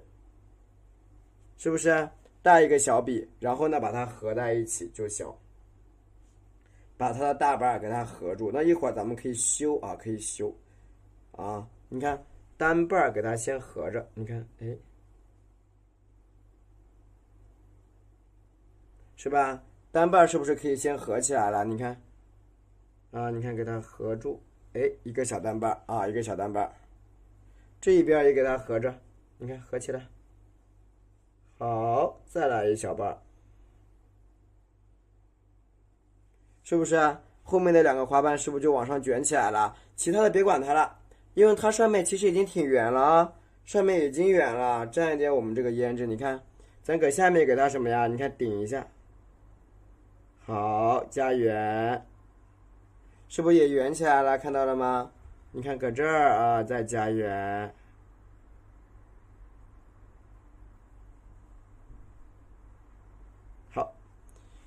是不是？带一个小笔，然后呢把它合在一起就行，把它的大瓣给它合住。那一会儿咱们可以修啊，可以修啊。你看单瓣给它先合着，你看，哎，是吧？单瓣是不是可以先合起来了？你看啊，你看给它合住，哎，一个小单瓣啊，一个小单瓣，这一边也给它合着，你看合起来。好，再来一小瓣，是不是啊？后面的两个花瓣是不是就往上卷起来了？其他的别管它了，因为它上面其实已经挺圆了啊，上面已经圆了。蘸一点我们这个胭脂，你看，咱搁下面给它什么呀？你看顶一下，好，加圆，是不是也圆起来了？看到了吗？你看搁这儿啊，再加圆。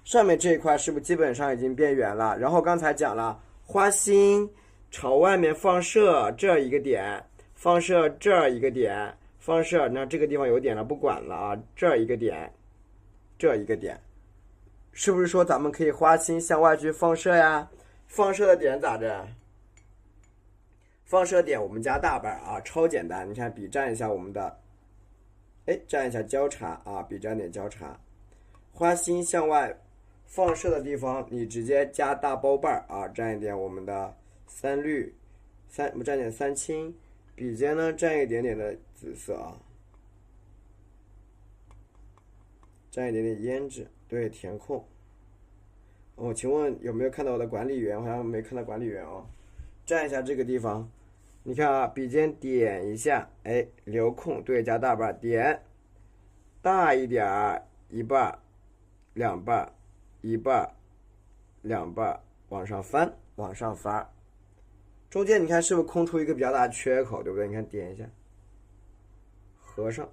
上面这一块是不是基本上已经变圆了？然后刚才讲了，花心朝外面放射这儿一个点，放射这儿一个点，放射那这个地方有点了，不管了啊，这儿一个点，这一个点，是不是说咱们可以花心向外去放射呀？放射的点咋着？放射点我们加大瓣啊，超简单。你看笔蘸一下我们的，哎，蘸一下焦茶啊，笔蘸点焦茶，花心向外放射的地方，你直接加大包瓣啊，蘸一点我们的三绿，我们蘸点三青，笔尖呢蘸一点点的紫色啊，蘸一点点胭脂，对，填空。哦，请问有没有看到我的管理员？好像没看到管理员哦。蘸一下这个地方，你看啊，笔尖点一下，哎，留空，对，加大瓣，点大一点儿，一瓣，两瓣。一瓣，两瓣，往上翻，往上翻，中间你看是不是空出一个比较大的缺口，对不对？你看点一下，合上，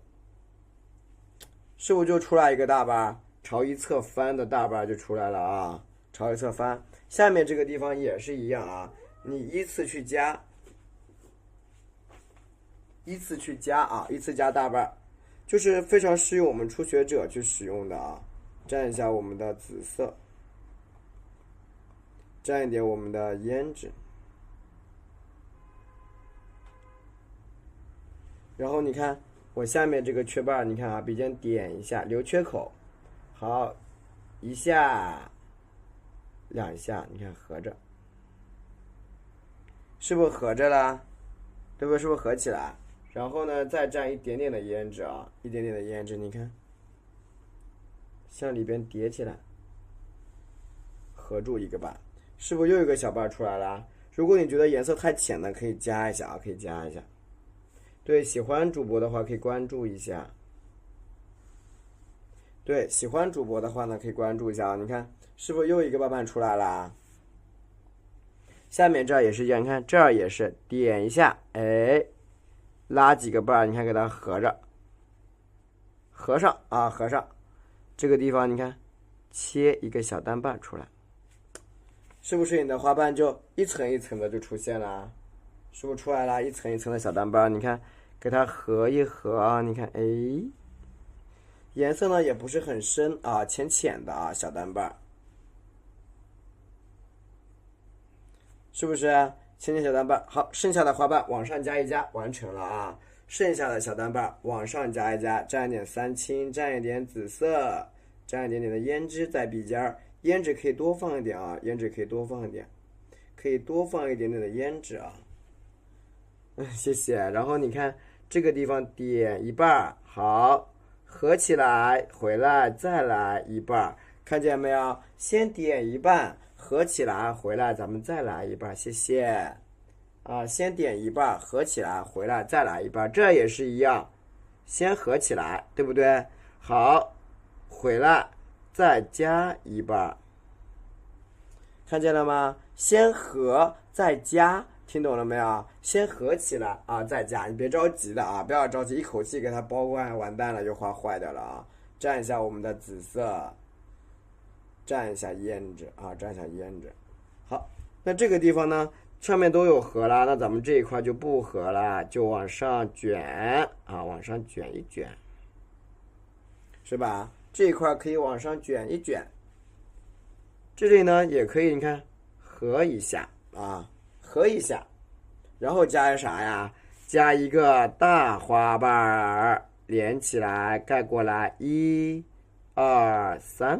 是不是就出来一个大瓣？朝一侧翻的大瓣就出来了啊！朝一侧翻，下面这个地方也是一样啊，你依次去加，依次去加啊，依次加大瓣，就是非常适用我们初学者去使用的啊。蘸一下我们的紫色，蘸一点我们的胭脂，然后你看我下面这个缺瓣，你看啊，笔尖点一下，留缺口，好，一下，两下，你看合着，是不是合着了？对不对？是不是合起来？然后呢，再蘸一点点的胭脂啊，一点点的胭脂，你看。向里边叠起来，合住一个瓣，是不是又一个小瓣出来了？如果你觉得颜色太浅的，可以加一下啊，可以加一下。对，喜欢主播的话可以关注一下。对，喜欢主播的话呢，可以关注一下啊。你看，是不是又一个瓣出来了？下面这儿也是一样，你看这儿也是点一下，哎，拉几个瓣，你看给它合着，合上啊，合上。这个地方你看，切一个小单瓣出来，是不是你的花瓣就一层一层的就出现了？是不是出来了一层一层的小单瓣？你看，给它合一合啊，你看，哎，颜色呢也不是很深啊，浅浅的啊，小单瓣，是不是？浅浅小单瓣，好，剩下的花瓣往上加一加，完成了啊。剩下的小单瓣往上加一加，蘸一点三青，蘸一点紫色，蘸一点点的胭脂在笔尖儿，胭脂可以多放一点啊，胭脂可以多放一点，可以多放一点点的胭脂啊。谢谢。然后你看这个地方点一半，好，合起来，回来再来一半，看见没有？先点一半，合起来，回来咱们再来一半，谢谢。啊，先点一半，合起来，回来再来一半，这也是一样，先合起来，对不对？好，回来再加一半，看见了吗？先合再加，听懂了没有？先合起来啊，再加，你别着急的啊，不要着急，一口气给它包完，完蛋了就画坏掉了啊！蘸一下我们的紫色，蘸一下胭脂啊，蘸一下胭脂。好，那这个地方呢，上面都有合了，那咱们这一块就不合了，就往上卷啊，往上卷一卷，是吧？这一块可以往上卷一卷，这里呢也可以，你看合一下啊，合一下，然后加一啥呀？加一个大花瓣儿，连起来盖过来，1、2、3。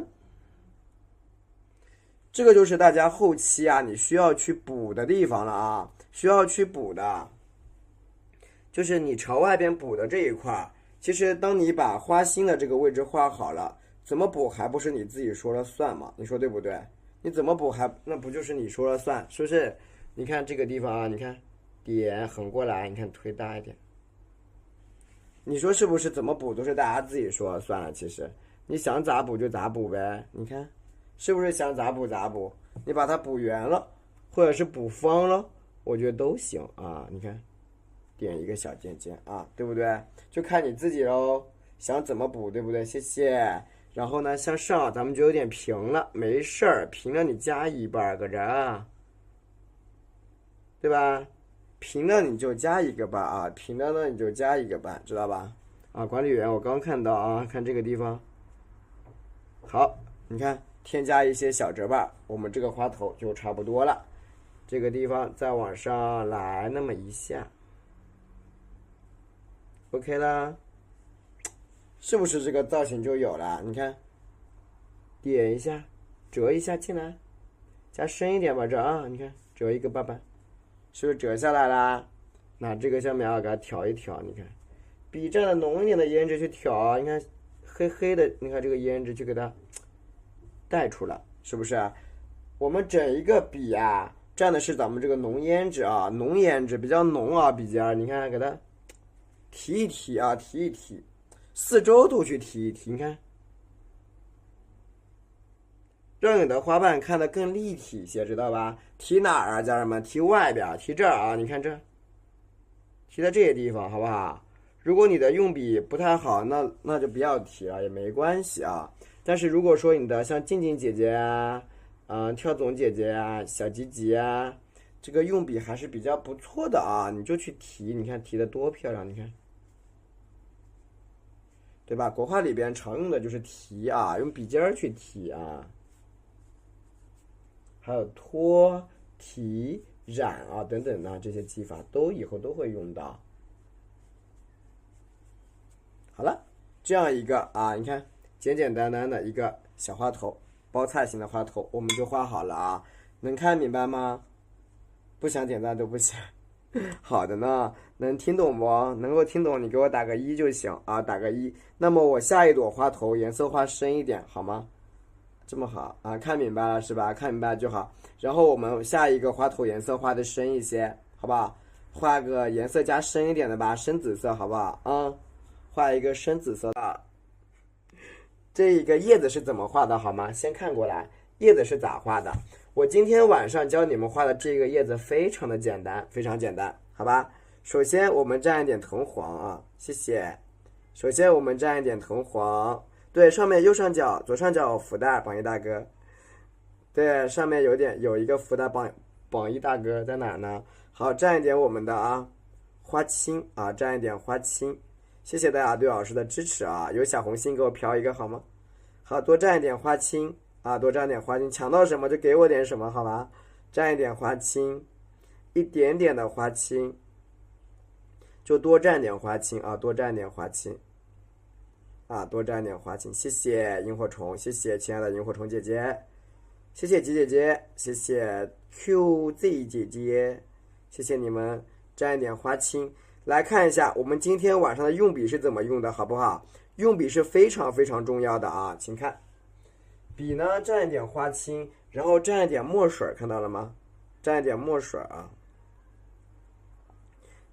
这个就是大家后期啊，你需要去补的地方了啊，需要去补的，就是你朝外边补的这一块。其实当你把花心的这个位置画好了，怎么补还不是你自己说了算吗？你说对不对？你怎么补那不就是你说了算，是不是？你看这个地方啊，你看点横过来，你看推大一点，你说是不是？怎么补都是大家自己说了算了。其实你想咋补就咋补呗，你看是不是想咋补咋补？你把它补圆了，或者是补方了，我觉得都行啊。你看点一个小尖尖啊，对不对？就看你自己喽，想怎么补，对不对？谢谢。然后呢，向上咱们就有点平了，没事儿，平了你加一半搁这儿，对吧？平了你就加一个半啊，平了呢你就加一个半，知道吧？啊，管理员，我刚看到啊，看这个地方，好，你看添加一些小折瓣，我们这个花头就差不多了。这个地方再往上来那么一下。OK 啦，是不是这个造型就有了？你看，点一下，折一下进来，加深一点吧，这啊，你看折一个瓣瓣，是不是折下来啦？那这个下面啊，给它调一调，你看，比蘸的浓一点的胭脂去调啊，你看黑黑的，你看这个胭脂去给它带出来，是不是？我们整一个笔啊，蘸的是咱们这个浓胭脂啊，浓胭脂比较浓啊，笔尖儿，你看给它提一提啊，提一提，四周都去提一提，你看，让你的花瓣看得更立体一些，知道吧？提哪儿啊，家人们？提外边，提这儿啊，你看这，提在这些地方，好不好？如果你的用笔不太好，那就不要提了，也没关系啊。但是如果说你的像静静姐姐啊，跳总姐姐啊，小吉吉啊，这个用笔还是比较不错的啊，你就去提，你看提的多漂亮，你看。对吧？国画里边常用的就是提啊，用笔尖儿去提啊，还有拖、提、染啊等等的这些技法，都以后都会用到。好了，这样一个啊，你看简简单单的一个小花头，包菜型的花头，我们就画好了啊，能看明白吗？不想点赞都不行。好的呢，能听懂不？能够听懂，你给我打个1就行啊，打个1。那么我下一朵花头颜色画深一点，好吗？这么好啊，看明白了是吧？看明白就好。然后我们下一个花头颜色画的深一些，好不好？画个颜色加深一点的吧，深紫色，好不好？画一个深紫色的。这一个叶子是怎么画的，好吗？先看过来，叶子是咋画的？我今天晚上教你们画的这个叶子非常的简单，非常简单，好吧？首先我们蘸一点藤黄啊，谢谢。首先我们蘸一点藤黄，对，上面右上角、左上角福袋榜一大哥，对，上面有一个福袋榜一大哥在哪儿呢？好，蘸一点我们的花青啊，蘸一点花青，谢谢大家对老师的支持啊！有小红心给我飘一个好吗？好，多蘸一点花青。多蘸点花青，抢到什么就给我点什么，好吧？蘸一点花青，一点点的花青，就多蘸点花青啊，多蘸点花青，多蘸点花青。谢谢萤火虫，谢谢亲爱的萤火虫姐姐，谢谢吉姐姐，谢谢 QZ 姐姐，谢谢你们蘸一点花青。来看一下我们今天晚上的用笔是怎么用的，好不好？用笔是非常非常重要的啊，请看。笔呢，蘸一点花青，然后蘸一点墨水，看到了吗？蘸一点墨水啊，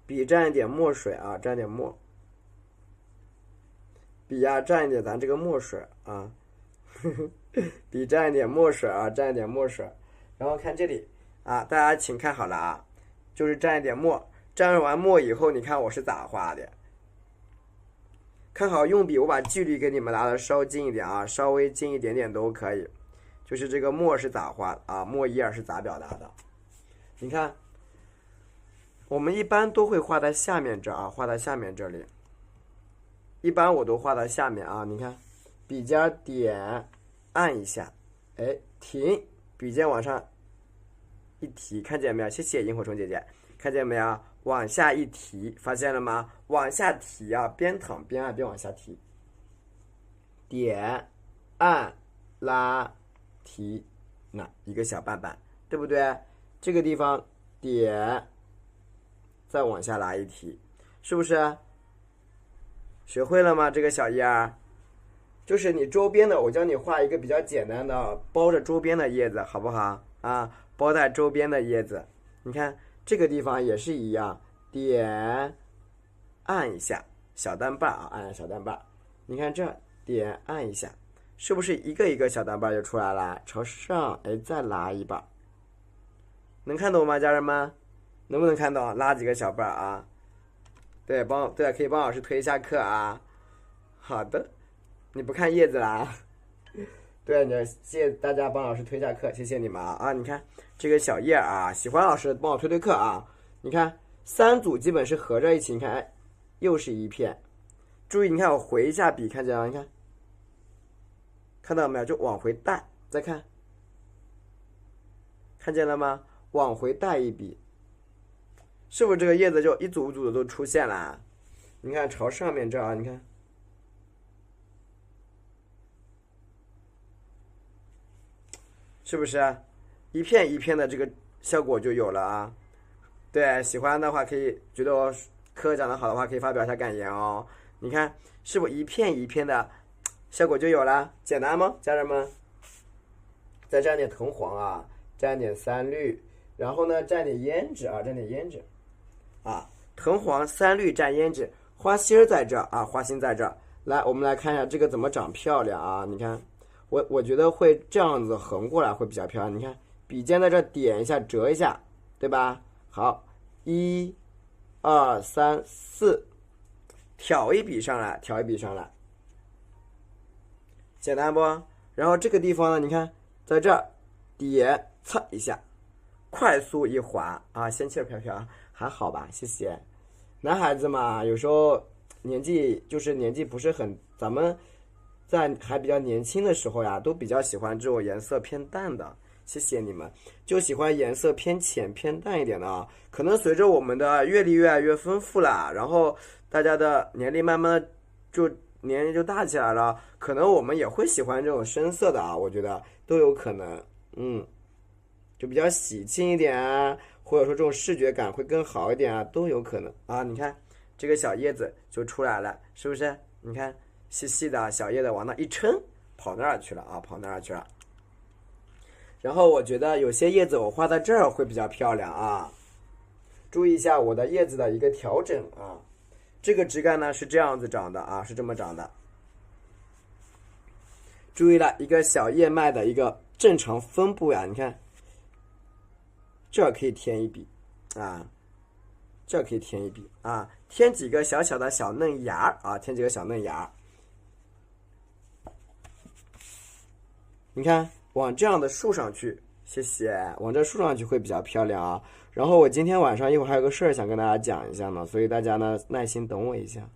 笔蘸一点墨水啊，蘸点墨，笔呀蘸一点咱这个墨水啊，笔蘸一点墨水啊，蘸一点墨水，然后看这里啊，大家请看好了啊，就是蘸一点墨，蘸完墨以后，你看我是咋画的？看好用笔，我把距离给你们拉的稍近一点啊，稍微近一点点都可以。就是这个墨是咋画啊？墨叶是咋表达的？你看，我们一般都会画在下面这啊，画在下面这里。一般我都画到下面啊，你看，笔尖点，按一下，哎，停，笔尖往上一提，看见没有？谢谢萤火虫姐姐，看见没有？往下一提，发现了吗？往下提啊，边躺边按边往下提，点，按，拉，提，那一个小瓣瓣，对不对？这个地方点，再往下拉一提，是不是？学会了吗？这个小叶儿，就是你周边的，我教你画一个比较简单的，包着周边的叶子，好不好啊？包在周边的叶子，你看这个地方也是一样，点，按一下小单瓣啊，按小单瓣，你看这点按一下，是不是一个一个小单瓣就出来了？朝上，哎，再拉一瓣，能看懂吗，家人们？能不能看懂？拉几个小瓣啊？对，可以帮老师推一下课啊。好的，你不看叶子啦？对，谢谢大家帮老师推一下课，谢谢你们啊！你看这个小叶啊，喜欢老师帮我推课啊。你看3组基本是合在一起，你看，哎，又是一片。注意，你看我回一下笔，看见了？你看，看到没有？就往回带，再看，看见了吗？往回带一笔。是不是这个叶子就一组一组的都出现了？你看朝上面这啊，你看，是不是一片一片的这个效果就有了啊？对，喜欢的话可以，觉得我课讲的好的话可以发表一下感言哦。你看是不是一片一片的效果就有了？简单吗，家人们？再蘸点藤黄啊，蘸点3绿，然后呢蘸点胭脂啊，蘸点胭脂。啊，藤黄3绿蘸胭脂，花心在这啊，花心在这。来，我们来看一下这个怎么长漂亮啊！你看，我觉得会这样子横过来会比较漂亮。你看，笔尖在这点一下，折一下，对吧？好，1、2、3、4，挑一笔上来，挑一笔上来，简单不？然后这个地方呢，你看，在这儿点，擦一下，快速一划啊，仙气飘飘。还好吧，谢谢。男孩子嘛，有时候年纪不是很，咱们在还比较年轻的时候呀，都比较喜欢这种颜色偏淡的。谢谢你们，就喜欢颜色偏浅偏淡一点的啊。可能随着我们的阅历越来越丰富了，然后大家的年龄慢慢年龄就大起来了，可能我们也会喜欢这种深色的啊，我觉得都有可能。就比较喜庆一点啊，或者说这种视觉感会更好一点啊，都有可能啊。你看这个小叶子就出来了，是不是？你看细细的小叶子往那一抻，跑那儿去了啊，跑那儿去了。然后我觉得有些叶子我画在这儿会比较漂亮啊，注意一下我的叶子的一个调整啊。这个枝干呢是这样子长的啊，是这么长的。注意了一个小叶脉的一个正常分布呀，你看。这儿可以添一笔啊，这儿可以添一笔啊，添几个小小的小嫩芽啊，添几个小嫩芽。你看往这样的竖上去，谢谢，往这竖上去会比较漂亮啊。然后我今天晚上一会儿还有个事儿想跟大家讲一下呢，所以大家呢耐心等我一下。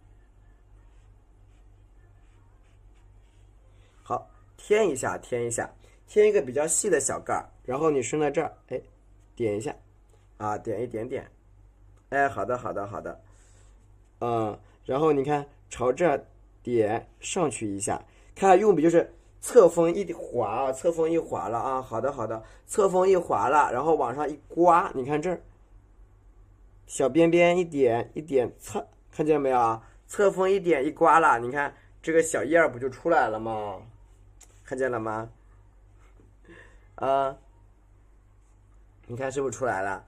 好，添一下，添一个比较细的小盖儿，然后你伸在这儿，哎。点一下，啊，点一点点，哎，好的，然后你看朝这点上去一下，看用笔就是侧锋一划啊，侧锋一划了啊，好的，侧锋一划了，然后往上一刮，你看这儿，小边边一点一点擦，看见没有啊？侧锋一点一刮了，你看这个小叶儿不就出来了吗？看见了吗？你看是不是出来了？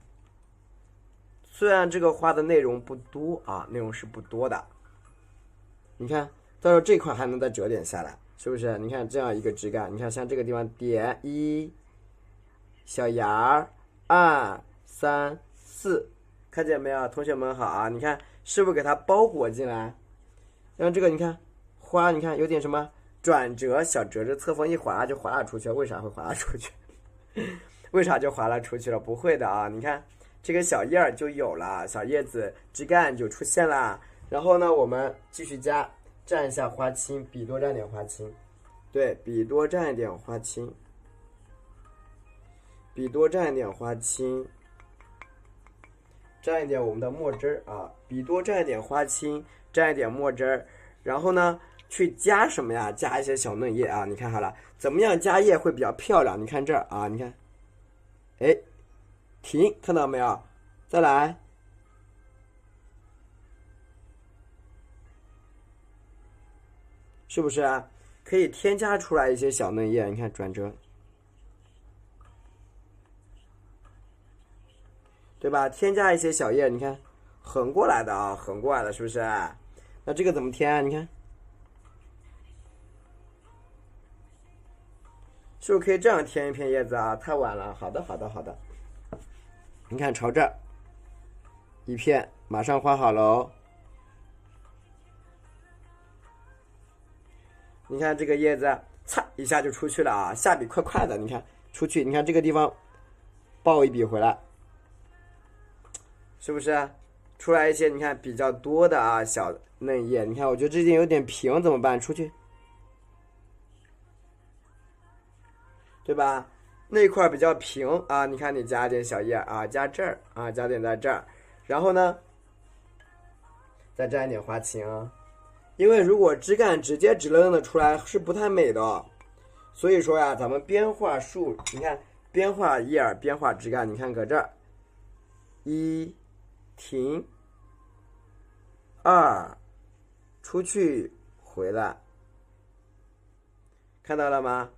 虽然这个画的内容不多啊，内容是不多的。你看，到时候这块还能再折点下来，是不是？你看这样一个枝干，你看像这个地方点1，小芽2、3、4，看见没有？同学们好啊！你看是不是给它包裹进来？然后这个你看花，你看有点什么转折小折子侧锋一划拉就划拉出去了，为啥会划拉出去？为啥就划拉出去了？不会的啊，你看这个小叶儿就有了，小叶子枝干就出现了。然后呢，我们继续蘸一下花青，笔多蘸点花青，对，笔多蘸一点花青，笔多蘸一点花青，蘸一点我们的墨汁儿啊，笔多蘸一点花青，蘸一点墨汁儿，然后呢，去加什么呀？加一些小嫩叶啊！你看好了，怎么样加叶会比较漂亮？你看这儿啊，你看，哎，停，看到没有？再来。是不是啊？可以添加出来一些小嫩叶，你看转折，对吧？添加一些小叶，你看横过来的啊，横过来的，是不是？那这个怎么添啊？你看，是不是可以这样添一片叶子啊？太晚了，好的，好的，好的。你看朝这儿一片，马上画好了哦。你看这个叶子，擦一下就出去了啊！下笔快快的，你看出去，你看这个地方抱一笔回来，是不是？出来一些你看比较多的啊小嫩叶，你看我觉得这边有点平，怎么办？出去，对吧？那块比较平啊，你看你加点小叶啊，加这儿啊，加点在这儿，然后呢，再蘸一点花青啊。因为如果枝干直接直愣愣的出来是不太美的，所以说呀，咱们边画树，你看边画叶儿边画枝干，你看搁这儿，一停，二出去回来，看到了吗？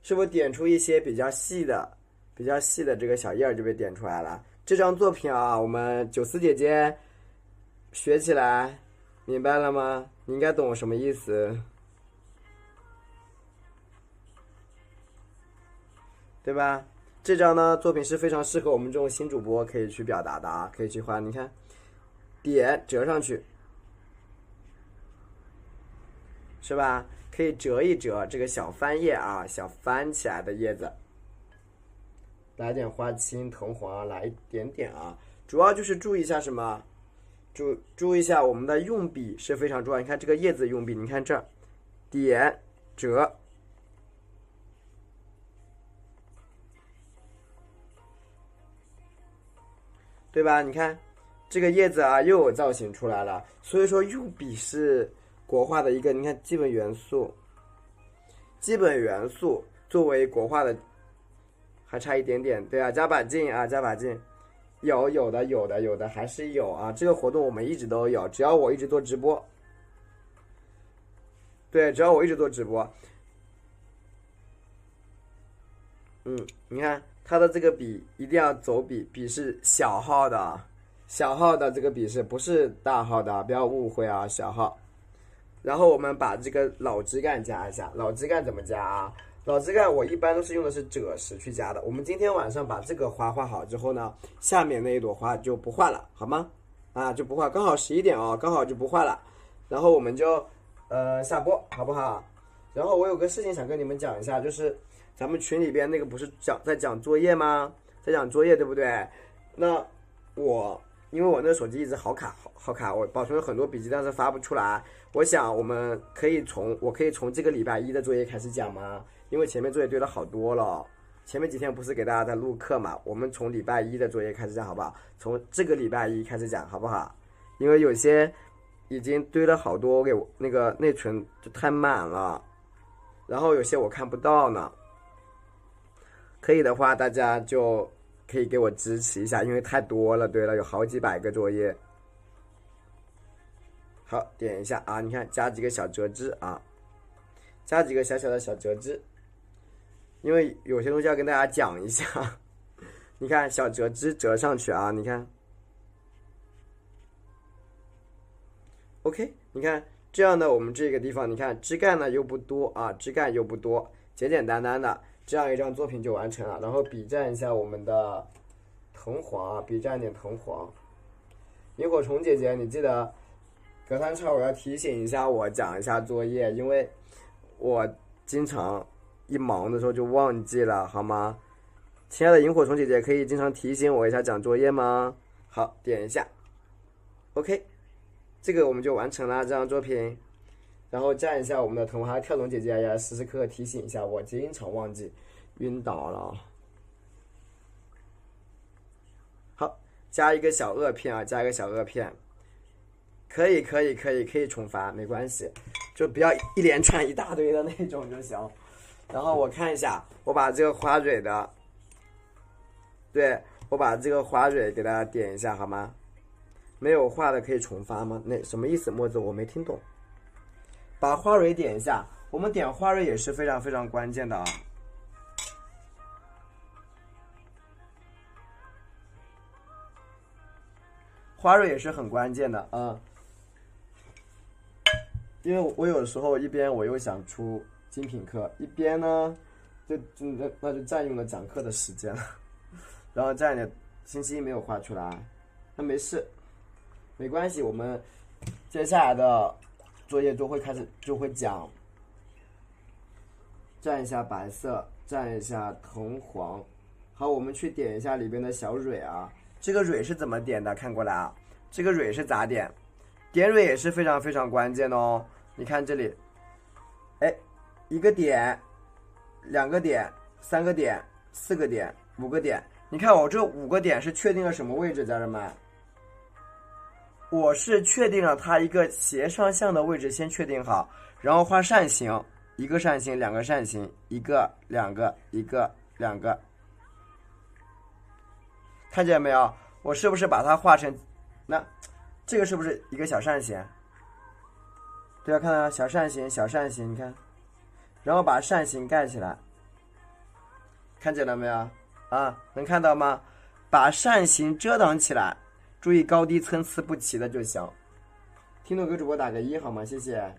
是不是点出一些比较细的这个小叶儿就被点出来了？这张作品啊，我们九思姐姐学起来。明白了吗？你应该懂什么意思，对吧？这张呢作品是非常适合我们这种新主播可以去表达的啊，可以去画。你看，点折上去，是吧？可以折一折这个小翻叶啊，小翻起来的叶子，来点花青、藤黄，来一点点啊。主要就是注意一下什么？注意一下，我们的用笔是非常重要。你看这个叶子用笔，你看这儿，点折，对吧？你看这个叶子啊，又有造型出来了。所以说用笔是国画的一个，你看基本元素。基本元素作为国画的，还差一点点，对啊，加把劲啊，加把劲。有的还是有啊！这个活动我们一直都有，只要我一直做直播，对，只要我一直做直播，你看它的这个笔一定要走笔，笔是小号的，小号的这个笔是不是大号的？不要误会啊，小号。然后我们把这个老枝干加一下，老枝干怎么加啊？老枝干我一般都是用的是赭石去加的。我们今天晚上把这个花画好之后呢，下面那一朵花就不画了，好吗？啊，就不画，刚好11点哦，刚好就不画了。然后我们就下播，好不好？然后我有个事情想跟你们讲一下，就是咱们群里边那个不是在讲作业吗？在讲作业，对不对？那因为我那个手机一直好卡，我保存了很多笔记，但是发不出来。我想我可以从这个礼拜一的作业开始讲吗？因为前面作业堆了好多了，前面几天不是给大家在录课嘛，我们从礼拜一的作业开始讲好不好？从这个礼拜一开始讲好不好？因为有些已经堆了好多，给我那个内存就太满了，然后有些我看不到呢。可以的话，大家就可以给我支持一下，因为太多了，堆了有好几百个作业。好，点一下啊，你看加几个小折枝啊，加几个小小的小折枝。因为有些东西要跟大家讲一下，你看小折枝折上去啊，你看 ，OK， 你看这样的我们这个地方，你看枝干呢又不多啊，枝干又不多，简简单单的这样一张作品就完成了。然后笔蘸一下我们的藤黄啊，笔蘸点藤黄。萤火虫姐姐，你记得隔三差五要提醒一下我，讲一下作业，因为我经常一忙的时候就忘记了，好吗？亲爱的萤火虫姐姐，可以经常提醒我一下讲作业吗？好，点一下 OK， 这个我们就完成了这张作品。然后站一下我们的藤花跳动姐姐呀，时时刻刻提醒一下我，经常忘记，晕倒了。好，加一个小萼片啊，加一个小萼片，可以重发，没关系，就不要一连串一大堆的那种就行。然后我看一下，我把这个花蕊的，对，我把这个花蕊给大家点一下好吗？没有画的可以重发吗？那什么意思？墨子我没听懂。把花蕊点一下，我们点花蕊也是非常非常关键的啊。花蕊也是很关键的啊，因为我有的时候一边我又想出精品课，一边呢那就占用了讲课的时间了，然后这样的星期一没有画出来，那没事，没关系，我们接下来的作业就会讲，蘸一下白色，蘸一下藤黄。好，我们去点一下里边的小蕊啊。这个蕊是怎么点的？看过来啊，这个蕊是咋点？点蕊也是非常非常关键的哦。你看这里，哎，一个点，两个点，三个点，四个点，五个点。你看我这5个点是确定了什么位置，家人们？我是确定了它一个斜上向的位置，先确定好，然后画扇形，一个扇形，两个扇形，一个，两个，一个，两个，看见没有？我是不是把它画成，那这个是不是一个小扇形？对啊，看到小扇形，小扇形，你看，然后把扇形盖起来，看见了没有？啊，能看到吗？把扇形遮挡起来。注意高低参差不齐的就行。听懂给主播打个1好吗？谢谢。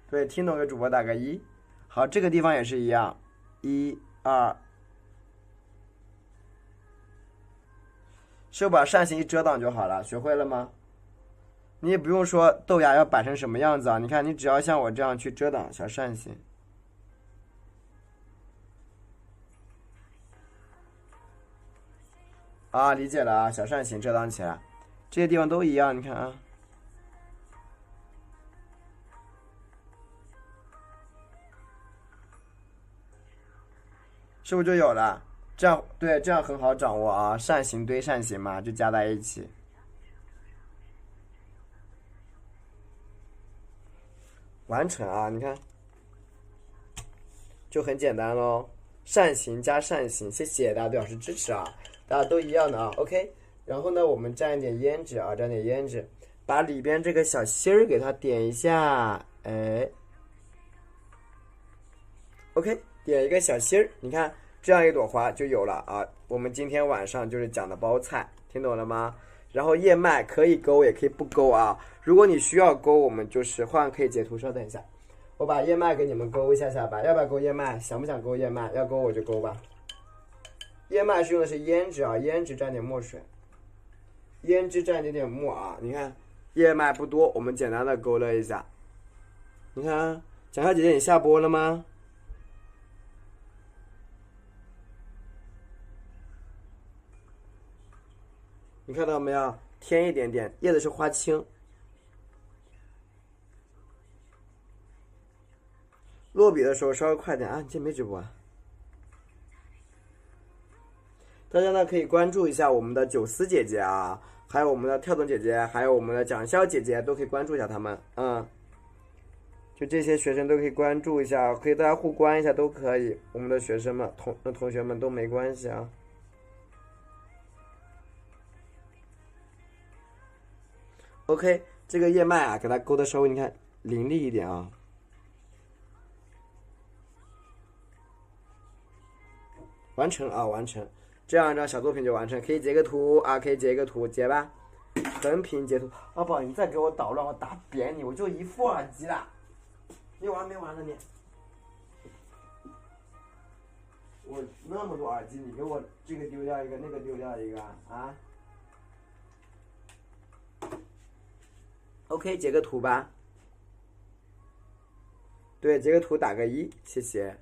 对，听懂给主播打个1。好，这个地方也是一样，1、2，是不把扇形一遮挡就好了？学会了吗？你也不用说豆芽要摆成什么样子啊，你看你只要像我这样去遮挡小扇形。啊，理解了啊，小扇形遮挡起来。这些地方都一样，你看啊，是不是就有了？这样对，这样很好掌握啊，扇形堆扇形嘛，就加在一起。完成啊，你看，就很简单咯，扇形加扇形，谢谢大家对老师支持啊，大家都一样的啊 ，OK。然后呢，我们蘸一点胭脂啊，蘸点胭脂，把里边这个小心儿给它点一下，哎 ，OK， 点一个小心儿，你看这样一朵花就有了啊。我们今天晚上就是讲的包菜，听懂了吗？然后叶脉可以勾也可以不勾啊，如果你需要勾，我们就是换可以截图，稍等一下，我把叶脉给你们勾一下下吧。要不要勾叶脉？想不想勾叶脉？要勾我就勾吧。叶脉是用的是胭脂啊，胭脂蘸点墨水。胭脂蘸一点点墨啊，你看叶脉不多，我们简单的勾勒一下。你看啊，蒋小姐姐你下播了吗？你看到没有？添一点点，叶子是花青。落笔的时候稍微快点啊！你今天没直播啊？大家呢可以关注一下我们的九思姐姐啊，还有我们的跳动姐姐，还有我们的蒋潇姐姐，都可以关注一下他们。就这些学生都可以关注一下，可以大家互关一下都可以。我们的学生们、同学们都没关系啊。OK， 这个叶脉啊，给它勾的稍微你看凌厉一点啊。完成啊，完成。这样一张小作品就完成，可以截个图啊，可以截个图，截吧，横屏截图。阿宝，你再给我捣乱，我打扁你！我就一副耳机啦，你完没完了你？我那么多耳机，你给我这个丢掉一个，那个丢掉一个啊 ？OK， 截个图吧。对，截个图打个1，谢谢。